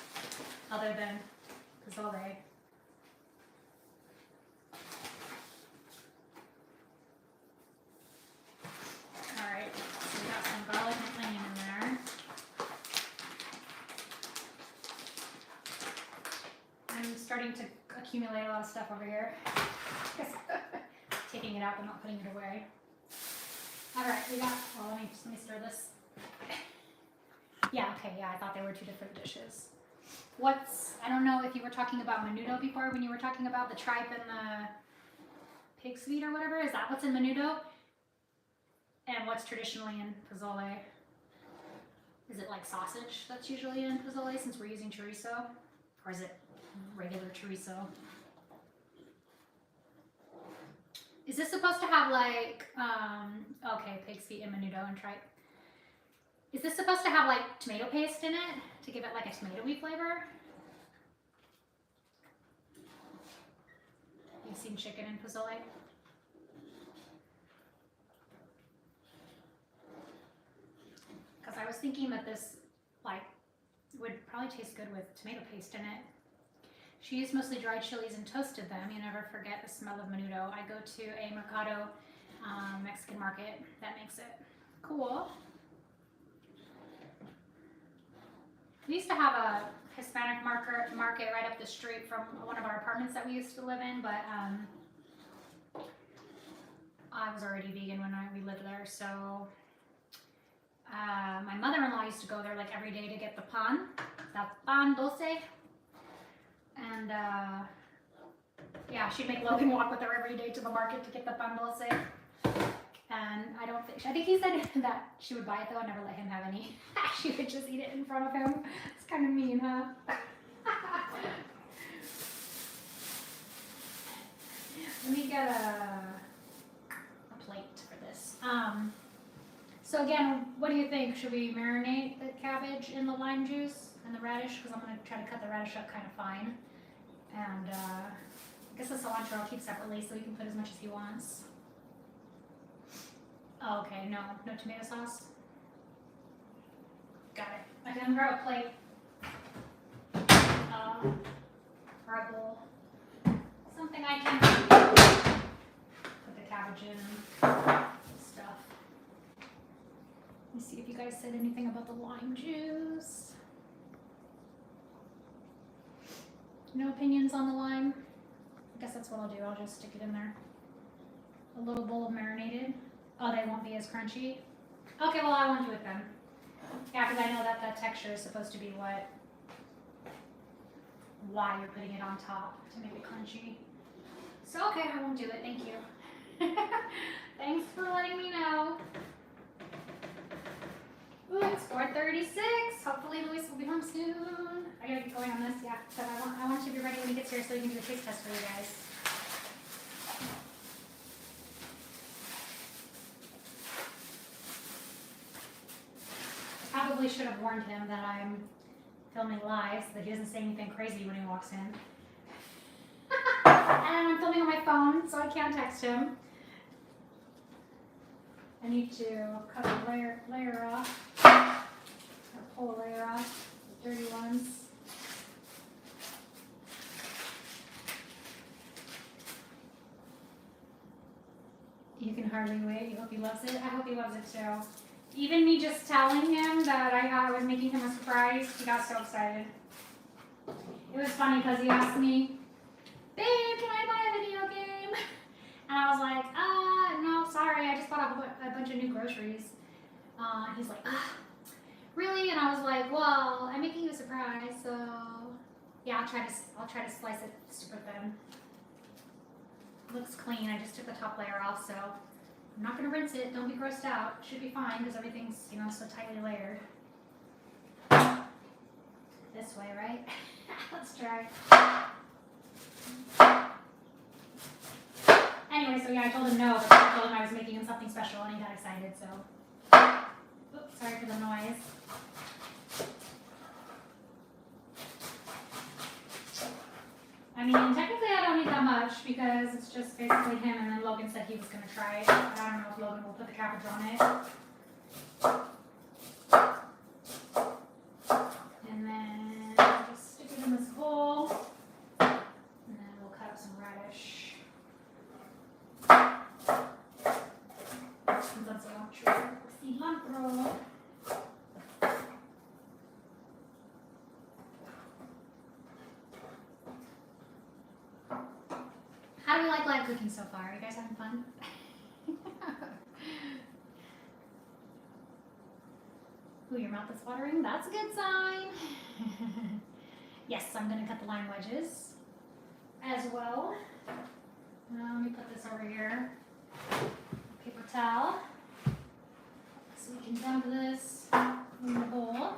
Other than pozole. Alright, so we got some garlic and onion in there. I'm starting to accumulate a lot of stuff over here. Taking it out but not putting it away. Alright, we got, well, let me stir this. Yeah, okay, yeah, I thought they were two different dishes. I don't know if you were talking about menudo before when you were talking about the tripe and the pig's feet or whatever. Is that what's in menudo? And what's traditionally in pozole? Is it like sausage that's usually in pozole since we're using chorizo? Or is it regular chorizo? Is this supposed to have like, okay, pig's feet and menudo and tripe. Is this supposed to have like tomato paste in it to give it like a tomatoey flavor? You've seen chicken in pozole? Because I was thinking that this like would probably taste good with tomato paste in it. She used mostly dried chilies and toasted them. You never forget the smell of menudo. I go to a Mercado Mexican market that makes it. Cool. We used to have a Hispanic market right up the street from one of our apartments that we used to live in, but I was already vegan when we lived there, so my mother-in-law used to go there like every day to get the pan dulce, and yeah, she'd make Logan walk with her every day to the market to get the pan dulce. And I think he said that she would buy it though and never let him have any. She would just eat it in front of him. It's kind of mean, huh? Let me get a plate for this. So again, what do you think? Should we marinate the cabbage in the lime juice and the radish? Because I'm going to try to cut the radish up kind of fine. And I guess the cilantro I'll keep separately so he can put as much as he wants. Oh, okay, no tomato sauce. Got it. I can grab a plate or a bowl. Something I can put the cabbage in and stuff. Let me see if you guys said anything about the lime juice. No opinions on the lime? I guess that's what I'll do. I'll just stick it in there. A little bowl of marinated. Oh, they won't be as crunchy? Okay, well, I won't do it then. Yeah, because I know that the texture is supposed to be why you're putting it on top, to make it crunchy. So, okay, I won't do it. Thank you. Thanks for letting me know. Ooh, it's 4:36. Hopefully Luis will be home soon. I gotta get going on this, yeah. So I want you to be ready when he gets here so we can do the taste test for you guys. Probably should have warned him that I'm filming live so that he doesn't say anything crazy when he walks in. And I'm filming on my phone, so I can't text him. I need to cut a layer off, or pull a layer off, the dirty ones. You can hardly wait. You hope he loves it. I hope he loves it too. Even me just telling him that I was making him a surprise, he got so excited. It was funny because he asked me, "Babe, can I buy a video game?" And I was like, no, sorry, I just bought a bunch of new groceries. He's like, really? And I was like, well, I'm making you a surprise, so yeah, I'll try to slice it super thin. Looks clean. I just took the top layer off, so I'm not going to rinse it. Don't be grossed out. It should be fine because everything's, so tightly layered. This way, right? Let's try. Anyway, so yeah, I told him no, but I told him I was making him something special, and he got excited. So, oops, sorry for the noise. I mean, technically I don't need that much because it's just basically him, and then Logan said he was going to try it. But I don't know if Logan will put the cabbage on it. And then just stick it in this bowl. And then we'll cut up some radish. Some cilantro. How do you like live cooking so far? Are you guys having fun? Ooh, your mouth is watering. That's a good sign. Yes, I'm going to cut the lime wedges as well. Now, let me put this over here. Paper towel. So we can dump this in the bowl.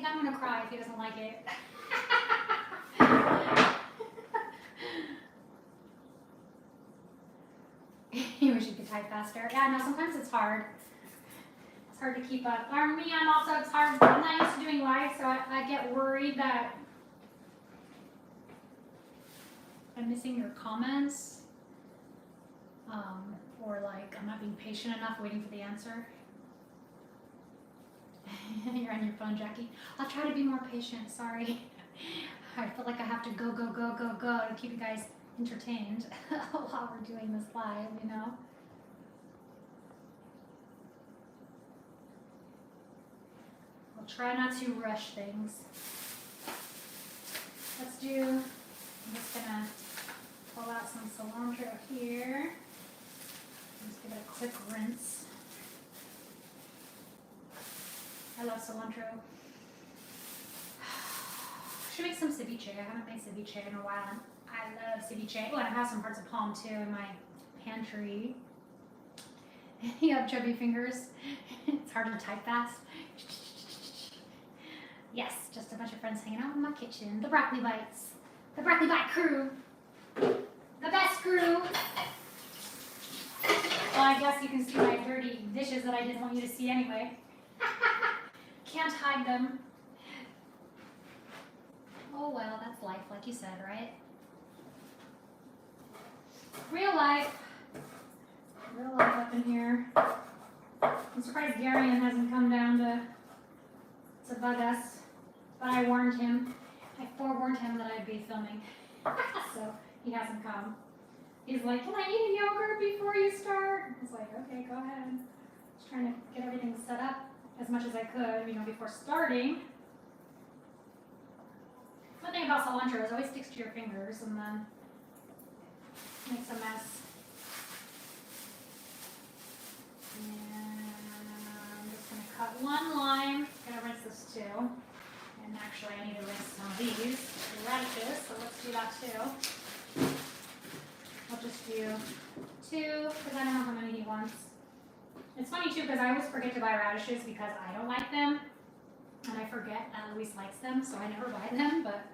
I'm gonna cry if he doesn't like it. You wish you could type faster. Yeah, no, sometimes it's hard. It's hard to keep up. For me, it's hard. I'm not used to doing live, so I get worried that I'm missing your comments. Or like I'm not being patient enough waiting for the answer. You're on your phone, Jackie. I'll try to be more patient. Sorry. I feel like I have to go to keep you guys entertained while we're doing this live, you know? I'll try not to rush things. I'm just gonna pull out some cilantro here. Just give it a quick rinse. I love cilantro. Should make some ceviche. I haven't made ceviche in a while. I love ceviche. Oh, and I have some parts of palm too in my pantry. You have chubby fingers. It's hard to type fast. Yes, just a bunch of friends hanging out in my kitchen. The Broccoli Bites. The Broccoli Bite crew. The best crew. Well, I guess you can see my dirty dishes that I didn't want you to see anyway. Can't hide them. Oh well, that's life, like you said, right? Real life. Real life up in here. I'm surprised Darian hasn't come down to bug us, but I warned him. I forewarned him that I'd be filming, so he hasn't come. He's like, "Can I eat a yogurt before you start?" I was like, "Okay, go ahead." Just trying to get everything set up as much as I could, before starting. One thing about cilantro is it always sticks to your fingers and then makes a mess. And I'm just going to cut one lime. I'm going to rinse this too. And actually I need to rinse some of these radishes, so let's do that too. I'll just do 2 because I don't know how many he wants. It's funny too because I always forget to buy radishes because I don't like them, and I forget that Luis likes them, so I never buy them, but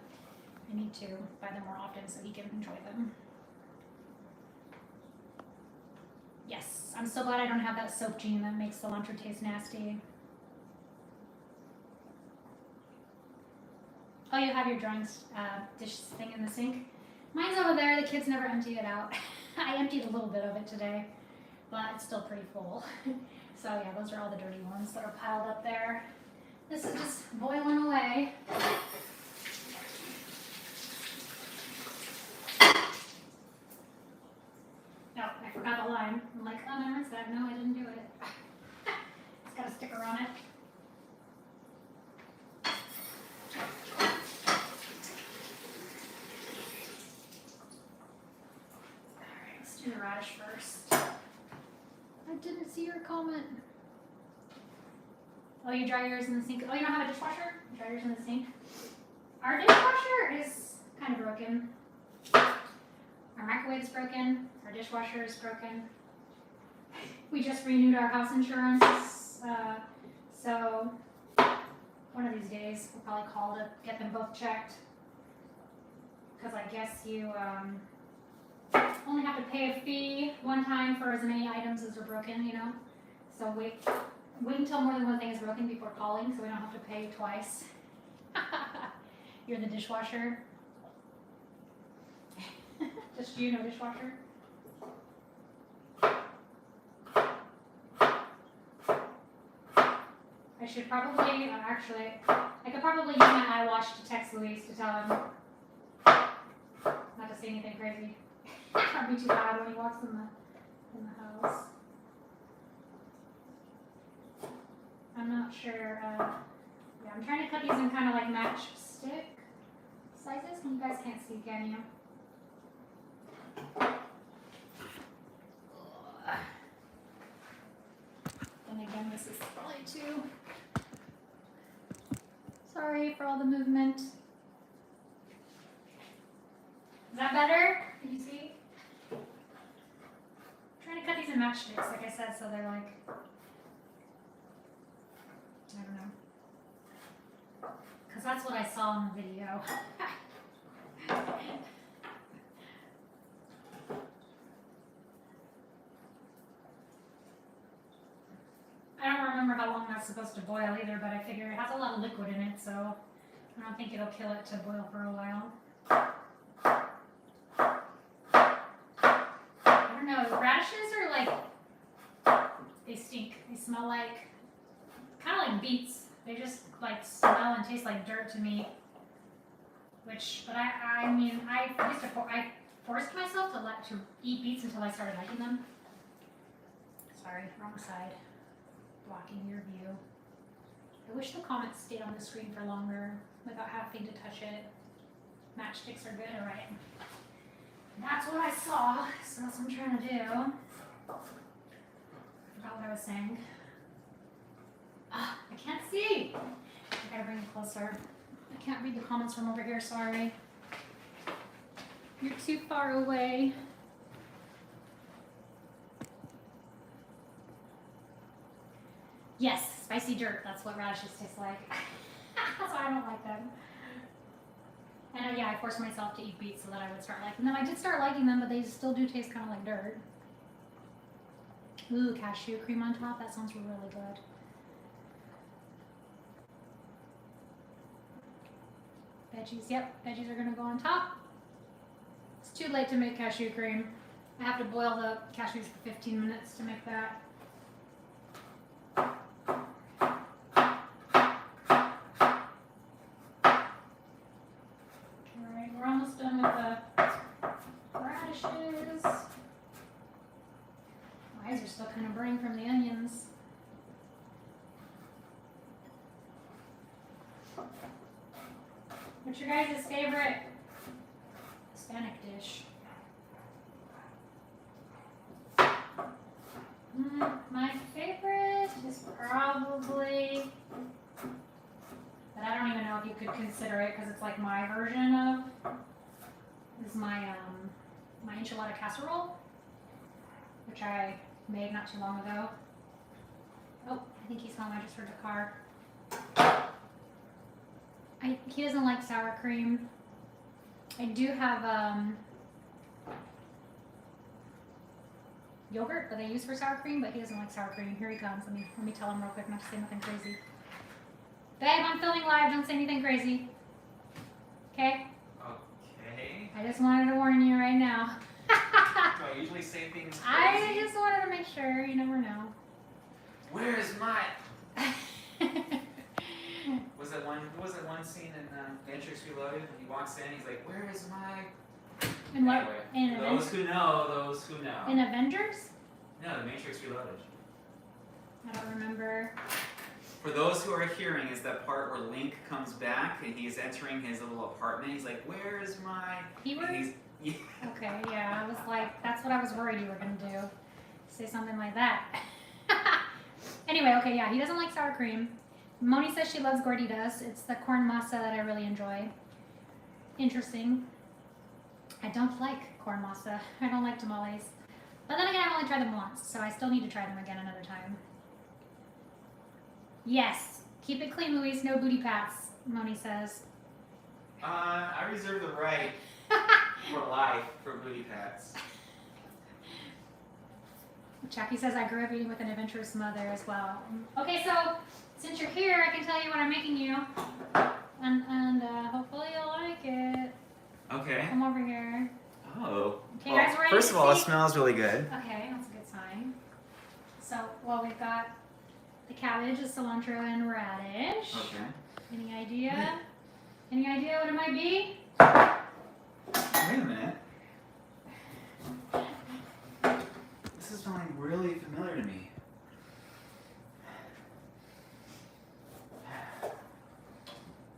I need to buy them more often so he can enjoy them. Yes, I'm so glad I don't have that soap gene that makes cilantro taste nasty. Oh, you have your drawing dish thing in the sink? Mine's over there, the kids never empty it out. I emptied a little bit of it today, but it's still pretty full. So yeah, those are all the dirty ones that are piled up there. This is just boiling away. Oh, I forgot the lime. I'm like, oh, no, it's that. No, I didn't do it. It's got a sticker on it. Alright, let's do the radish first. I didn't see your comment. Oh, you dry yours in the sink? Oh, you don't have a dishwasher? You dry yours in the sink? Our dishwasher is kind of broken. Our microwave is broken. Our dishwasher is broken. We just renewed our house insurance So one of these days we'll probably call to get them both checked. Because I guess you only have to pay a fee one time for as many items as are broken, you know? So wait until more than one thing is broken before calling so we don't have to pay twice. You're the dishwasher. Just you, no dishwasher? I should probably, actually, I could probably use my iWatch to text Luis to tell him not to say anything crazy. That'd be too loud when he walks in the house. I'm not sure. Yeah, I'm trying to cut these in kind of like matchstick sizes. You guys can't see, can you? And again, this is probably too. Sorry for all the movement. Is that better? Can you see? I'm trying to cut these in matchsticks, like I said, so they're like, I don't know. Because that's what I saw in the video. I don't remember how long that's supposed to boil either, but I figure it has a lot of liquid in it, so I don't think it'll kill it to boil for a while. I don't know, radishes are like, they stink. They smell like, kind of like beets. They just like smell and taste like dirt to me. But I mean, I forced myself to eat beets until I started liking them. Sorry, wrong side. Blocking your view. I wish the comments stayed on the screen for longer without having to touch it. Matchsticks are good, alright. That's what I saw, so that's what I'm trying to do. Forgot what I was saying. I can't see! I gotta bring it closer. I can't read the comments from over here, sorry. You're too far away. Yes, spicy dirt. That's what radishes taste like. That's why I don't like them. And yeah, I forced myself to eat beets so that I would start liking them. I did start liking them, but they still do taste kind of like dirt. Ooh, cashew cream on top. That sounds really good. Veggies. Yep, veggies are going to go on top. It's too late to make cashew cream. I have to boil the cashews for 15 minutes to make that. Are still kind of burning from the onions. What's your guys' favorite Hispanic dish? My favorite is probably, but I don't even know if you could consider it because it's like my version of, is my my enchilada casserole, which I made not too long ago. Oh, I think he's home. I just heard the car. He doesn't like sour cream. I do have yogurt that I use for sour cream, but he doesn't like sour cream. Here he comes. Let me tell him real quick not to say nothing crazy. Babe, I'm filming live. Don't say anything crazy. Okay? Okay. I just wanted to warn you right now. Do I usually say things crazy? I just wanted to make sure. You never know. Where's my... Was it one scene in Matrix Reloaded? When he walks in, he's like, "Where is my?" And what? Anyway, In those who know. In Avengers? No, the Matrix Reloaded. I don't remember. For those who are hearing, is that part where Link comes back and he's entering his little apartment. He's like, "Where is my?" Keywords? Yeah. Okay, yeah, I was like, that's what I was worried you were gonna do. Say something like that. Anyway, okay, yeah, he doesn't like sour cream. Moni says she loves gorditas. It's the corn masa that I really enjoy. Interesting. I don't like corn masa. I don't like tamales. But then again, I've only tried them once, so I still need to try them again another time. Yes. Keep it clean, Luis. No booty pats, Moni says. I reserve the right for life for booty pats. Jackie says I grew up eating with an adventurous mother as well. Okay, so since you're here, I can tell you what I'm making you, and hopefully you'll like it. Okay. Come over here. Oh. Okay, Well, guys, ready first to of all, it see? smells really good. Okay, that's a good sign. So, well, we've got the cabbage, the cilantro, and radish. Okay. Any idea? Any idea what it might be? Wait a minute. This is smelling really familiar to me.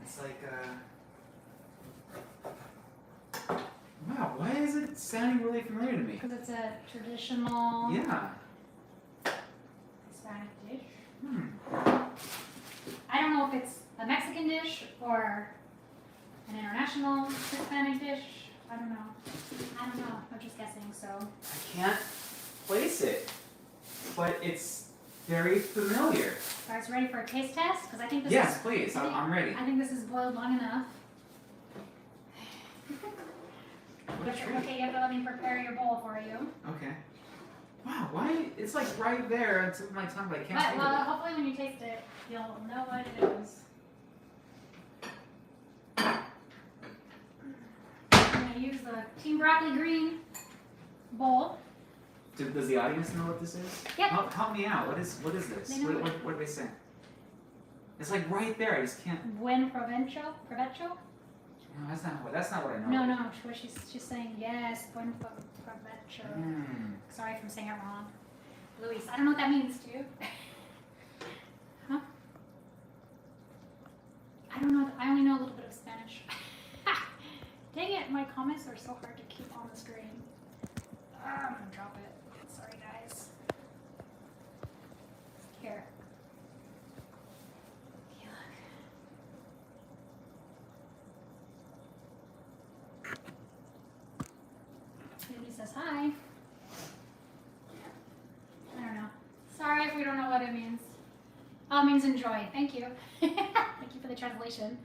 It's like, wow, why is it sounding really familiar to me? Because it's a traditional Yeah. Hispanic dish. Hmm. I don't know if it's a Mexican dish or an international Hispanic dish. I don't know. I'm just guessing, so. I can't place it, but it's very familiar. You guys ready for a taste test? Because I think this Yes, is. please. I'm ready. I think this is boiled long enough. What a treat. Okay, you have to let me prepare your bowl for you. Okay. Wow, why? It's like right there on the tip of my tongue, but I can't But, feel well, it. hopefully when you taste it, you'll know what it is. I'm going to use the Team Broccoli Green bowl. Does the audience know what this is? Yep. Help me out. What is this? They know What do they say? It's like right there. I just can't. Buen provecho? Provecho? No, that's not what I know. No. She's saying yes. Buen provecho. Mm. Sorry if I'm saying it wrong. Luis, I don't know what that means, do you? Huh? I don't know. I only know a little bit of Spanish. Dang it, my comments are so hard to keep on the screen. I'm gonna drop it. Sorry, guys. Here. Okay, look. Baby says hi. I don't know. Sorry if we don't know what it means. Oh, it means enjoy. Thank you. Thank you for the translation.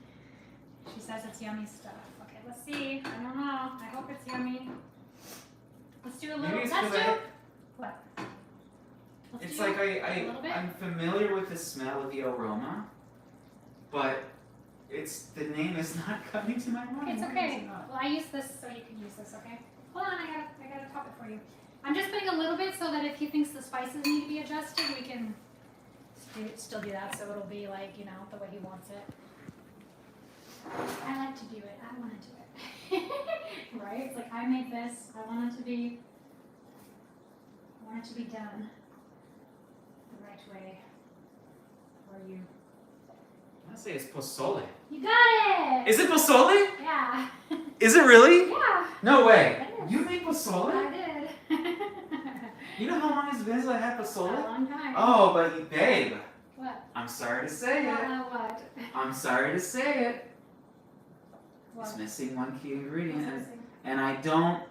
She says it's yummy stuff. Okay, let's see. I don't know. I hope it's yummy. Let's do a little. Maybe it's Let's 'cause do. I- What? Let's It's do like a little bit. I'm familiar with the smell of the aroma, but the name is not coming to my mind. Okay, it's Why is okay. it not? Well, I use this so you can use this. Okay. Hold on. I gotta top it for you. I'm just putting a little bit so that if he thinks the spices need to be adjusted, we can still do that. So it'll be like the way he wants it. I like to do it. I want to do it. Right? It's like I made this. I want it to be done the right way for you. I say it's pozole. You got it! Is it pozole? Yeah. Is it really? Yeah. No way. It is. You make pozole? I did. You know how long it's been since I had A pozole? long time. Oh, but babe, What? I'm sorry to say it. What? I'm sorry to say it. What? It's missing one key ingredient, What's missing? and I don't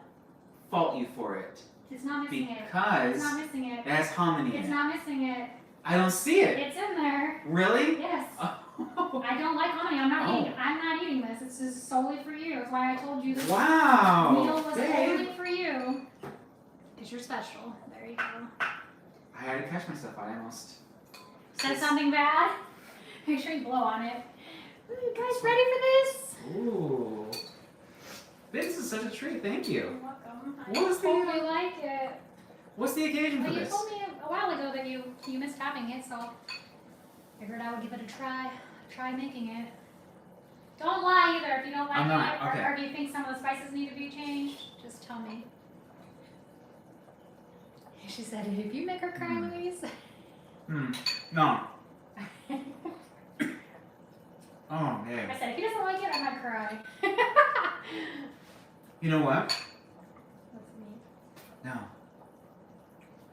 fault you for it It's not missing it. because It's not missing it. it has hominy It's in it. not missing it. I don't see it. It's in there. Really? Yes. Oh. I don't like hominy. I'm not Oh. eating. I'm not eating this. This is solely for you. That's why I told you this Wow. meal was Babe. only for you. Because you're special. There you go. I had to catch myself. I almost Said something bad? Make sure you blow on it. Are you guys ready for this? Ooh. This is such a treat. Thank you. You're welcome. I What was the- hope you like it. What's the occasion Well, for you this? told me a while ago that you missed having it, so figured I would give it a try. Try making it. Don't lie either if you don't like I'm not, it, okay. or do you think some of the spices need to be changed? Just tell me. She said, "If you make her cry, Louise." No. Oh, I man. said, "If he doesn't like it, I might cry." You know what? That's me. No.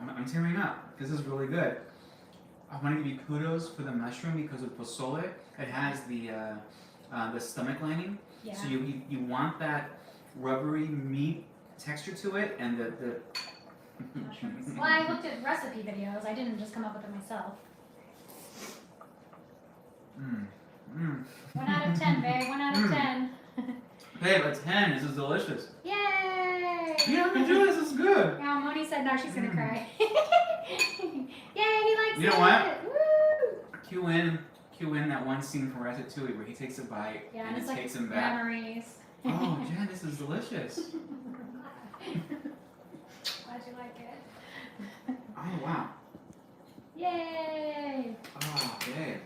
I'm tearing up. This is really good. I want to give you kudos for the mushroom because with pozole, it has the stomach lining. Yeah. So you want that rubbery meat texture to it, and the Mushrooms. Well, I looked at recipe videos. I didn't just come up with it myself. 1 out of 10, babe. 1 out of 10. Babe, a 10. This is delicious. Yay! Yeah, enjoy this. This is good. Yeah, Moni said now she's gonna cry. Yay, he likes it. You know what? Woo! Cue in that one scene from Ratatouille where he takes a bite Yeah, and it's it like takes him back. memories. Oh, Jen, this is delicious. How'd you like it? Oh, wow. Yay! Oh, babe.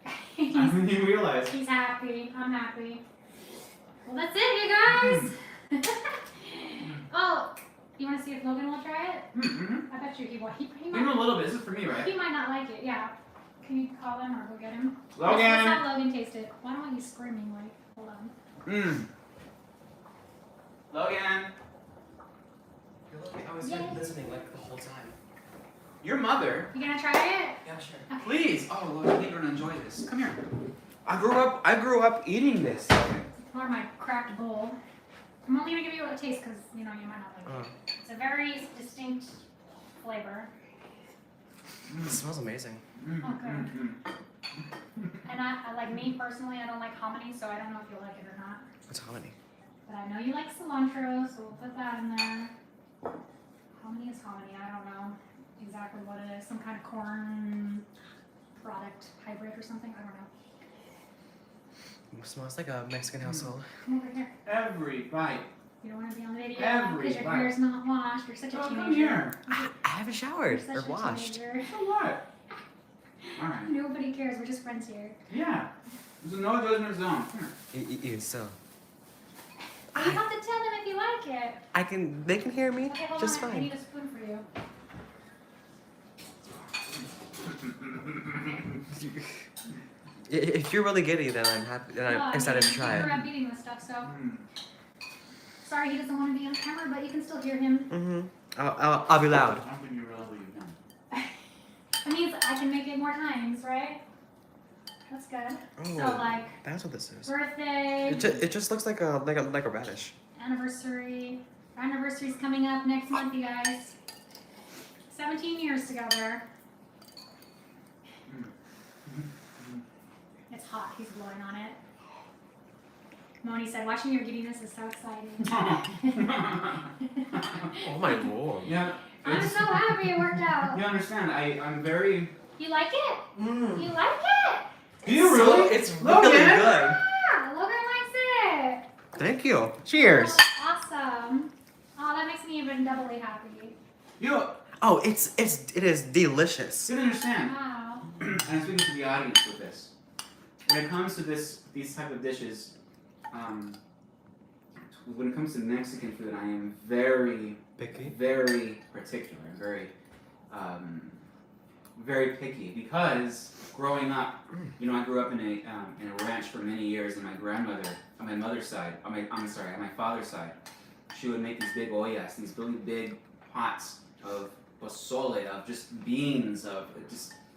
I He's, didn't even realize. he's happy. I'm happy. Well, that's it, you guys. Oh, you want to see if Logan will try it? Mm-hmm. I bet you he will. He Even might. a little bit. This is for me, He right? might not like it. Yeah. Can you call him or go get him? Logan! Let's have Logan taste it. Why don't you screaming like? Hold on. Logan! I was Yay. listening like the whole time. Your mother? You gonna try it? Yeah, sure. Okay. Please! Oh, Logan, I think you're gonna enjoy this. Come here. I grew up eating this. Pour my cracked bowl. I'm only gonna give you a taste because you know you might not like it. It's a very distinct flavor. It smells amazing. And I like me personally, I don't like hominy, so I don't know if you'll like it or not. What's hominy? But I know you like cilantro, so we'll put that in there. Hominy is hominy. I don't know exactly what it is. Some kind of corn product hybrid or something. I don't know. It smells like a Mexican household. Come over here. Every bite. You don't want to be on the video Every because your bite. hair's not washed. You're such a Oh, teenager. come here. I haven't You're showered such or a washed. teenager. So what? All right. Nobody cares. We're just friends here. Yeah. There's a no judgment zone. Come here. Even so. You have to tell them if you like it. They can hear me Okay, hold just on. I fine. need a spoon for you. If you're really giddy, then I'm happy. And I'm excited to try I it. grew up eating this stuff, so sorry he doesn't want to be on camera, but you can still hear him. I'll be loud. I don't think you realize what you've done. That means I can make it more times, right? That's good. So Oh, like that's what this is. birthday, It just looks like a radish. anniversary. Our anniversary's coming up next month, you guys. 17 years together. It's hot. He's blowing on it. Moni said, watching your giddiness is so exciting. Oh my lord. Yeah. I'm so happy it worked out. You understand? I'm very. You like it? You like it? Do you really? It's Logan! really good. Yeah, Logan likes it. Thank you. Cheers. Oh, awesome. Oh, that makes me even doubly happy. You know, Oh, it is delicious. you don't understand. Wow. And I'm speaking to the audience with this. When it comes to these type of dishes, when it comes to Mexican food, I am very, Picky. very particular, very picky because growing up, you know, I grew up in a ranch for many years, and my grandmother, on my mother's side, on my father's side, she would make these big ollas, these really big pots of pozole, of just beans,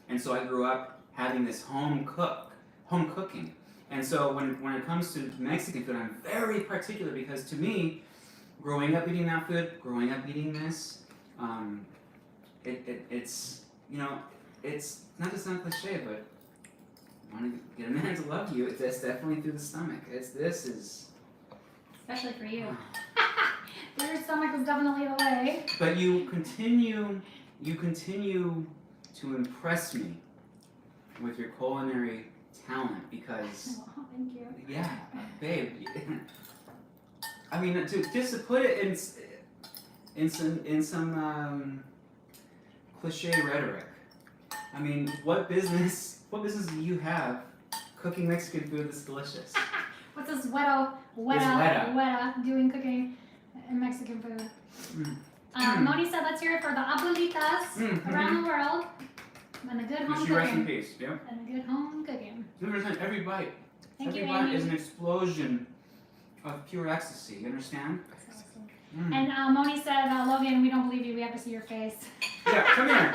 and so I grew up having this home cooking. And so when it comes to Mexican food, I'm very particular because to me, growing up eating that food, growing up eating this, it's, you know, it's not to sound cliche, but want to get a man to love you, it's definitely through the stomach. Especially for you. Your stomach was definitely the way. But you continue to impress me with your culinary talent because, Oh, thank you. yeah, babe. I mean, just to put it in some cliche rhetoric. I mean, what business do you have cooking Mexican food that's delicious? What's this weta doing cooking in Mexican food? Moni said, let's hear it for the abuelitas around the world. And the good home She rest in cooking. peace. Yeah. And the good home cooking. You understand? Every bite Thank you, bite Amy. is an explosion of pure ecstasy. You understand? And Moni said, Logan, we don't believe you. We have to see your face. Yeah, come here.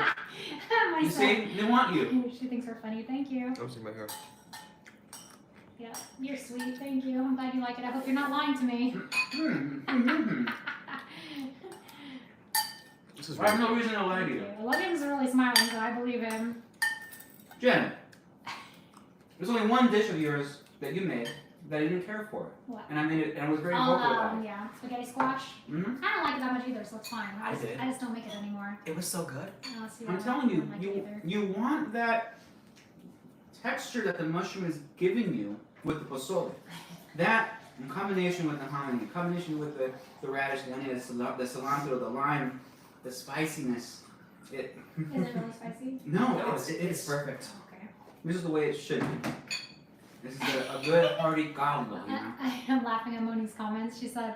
Moni You said, see, they want you. she thinks we're funny. Thank you. I'm seeing my hair. Yeah, you're sweet. Thank you. I'm glad you like it. I hope you're not lying to me. This is I have really no reason to lie to you. Logan's really smiling, so I believe him. Jen, There's only one dish of yours that you made that I didn't care for. What? And I made it, and I was very Oh, vocal about it. yeah, spaghetti squash. Mm-hmm. I don't like it that much either, so it's fine. I did. I just don't make it anymore. It was so good. Oh, see, I'm I telling you, don't like it either. you want that texture that the mushroom is giving you with the pozole. That, in combination with the honey, in combination with the radish, the onion, the cilantro, the lime, the spiciness. Is it really spicy? No, It's perfect. Okay. this is the way it should be. This is a good hearty caldo, you know. I am laughing at Moni's comments. She said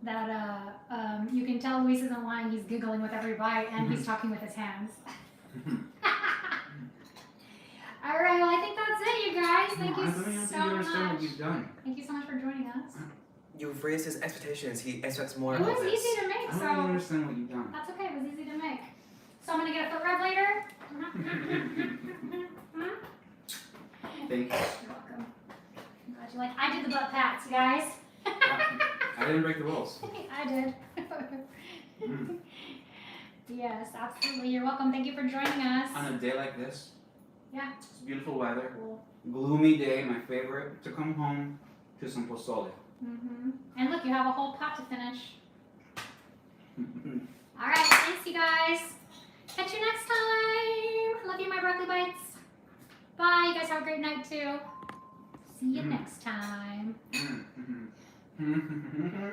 that you can tell Luis isn't lying. He's giggling with every bite, and he's talking with his hands. All right, well, I think that's it, you guys. Thank I don't you think so you understand what much. you've done. Thank you so much for joining us. You've raised his expectations. He expects more It of was this. easy to I make, don't so even understand what you've done. that's okay. It was easy to make. So I'm gonna get a foot rub later. Thank you. You're welcome. I'm glad you like. I did the butt pats, you guys. I didn't break the rules. I did. Mm. Yes, absolutely. You're welcome. Thank you for joining us. On a day like this, Yeah. it's beautiful weather, Cool. gloomy day, my favorite, to come home to some pozole. And look, you have a whole pot to finish. All right. Thanks, you guys. Catch you next time. Love you, my broccoli bites. Bye. You guys have a great night too. See you next time.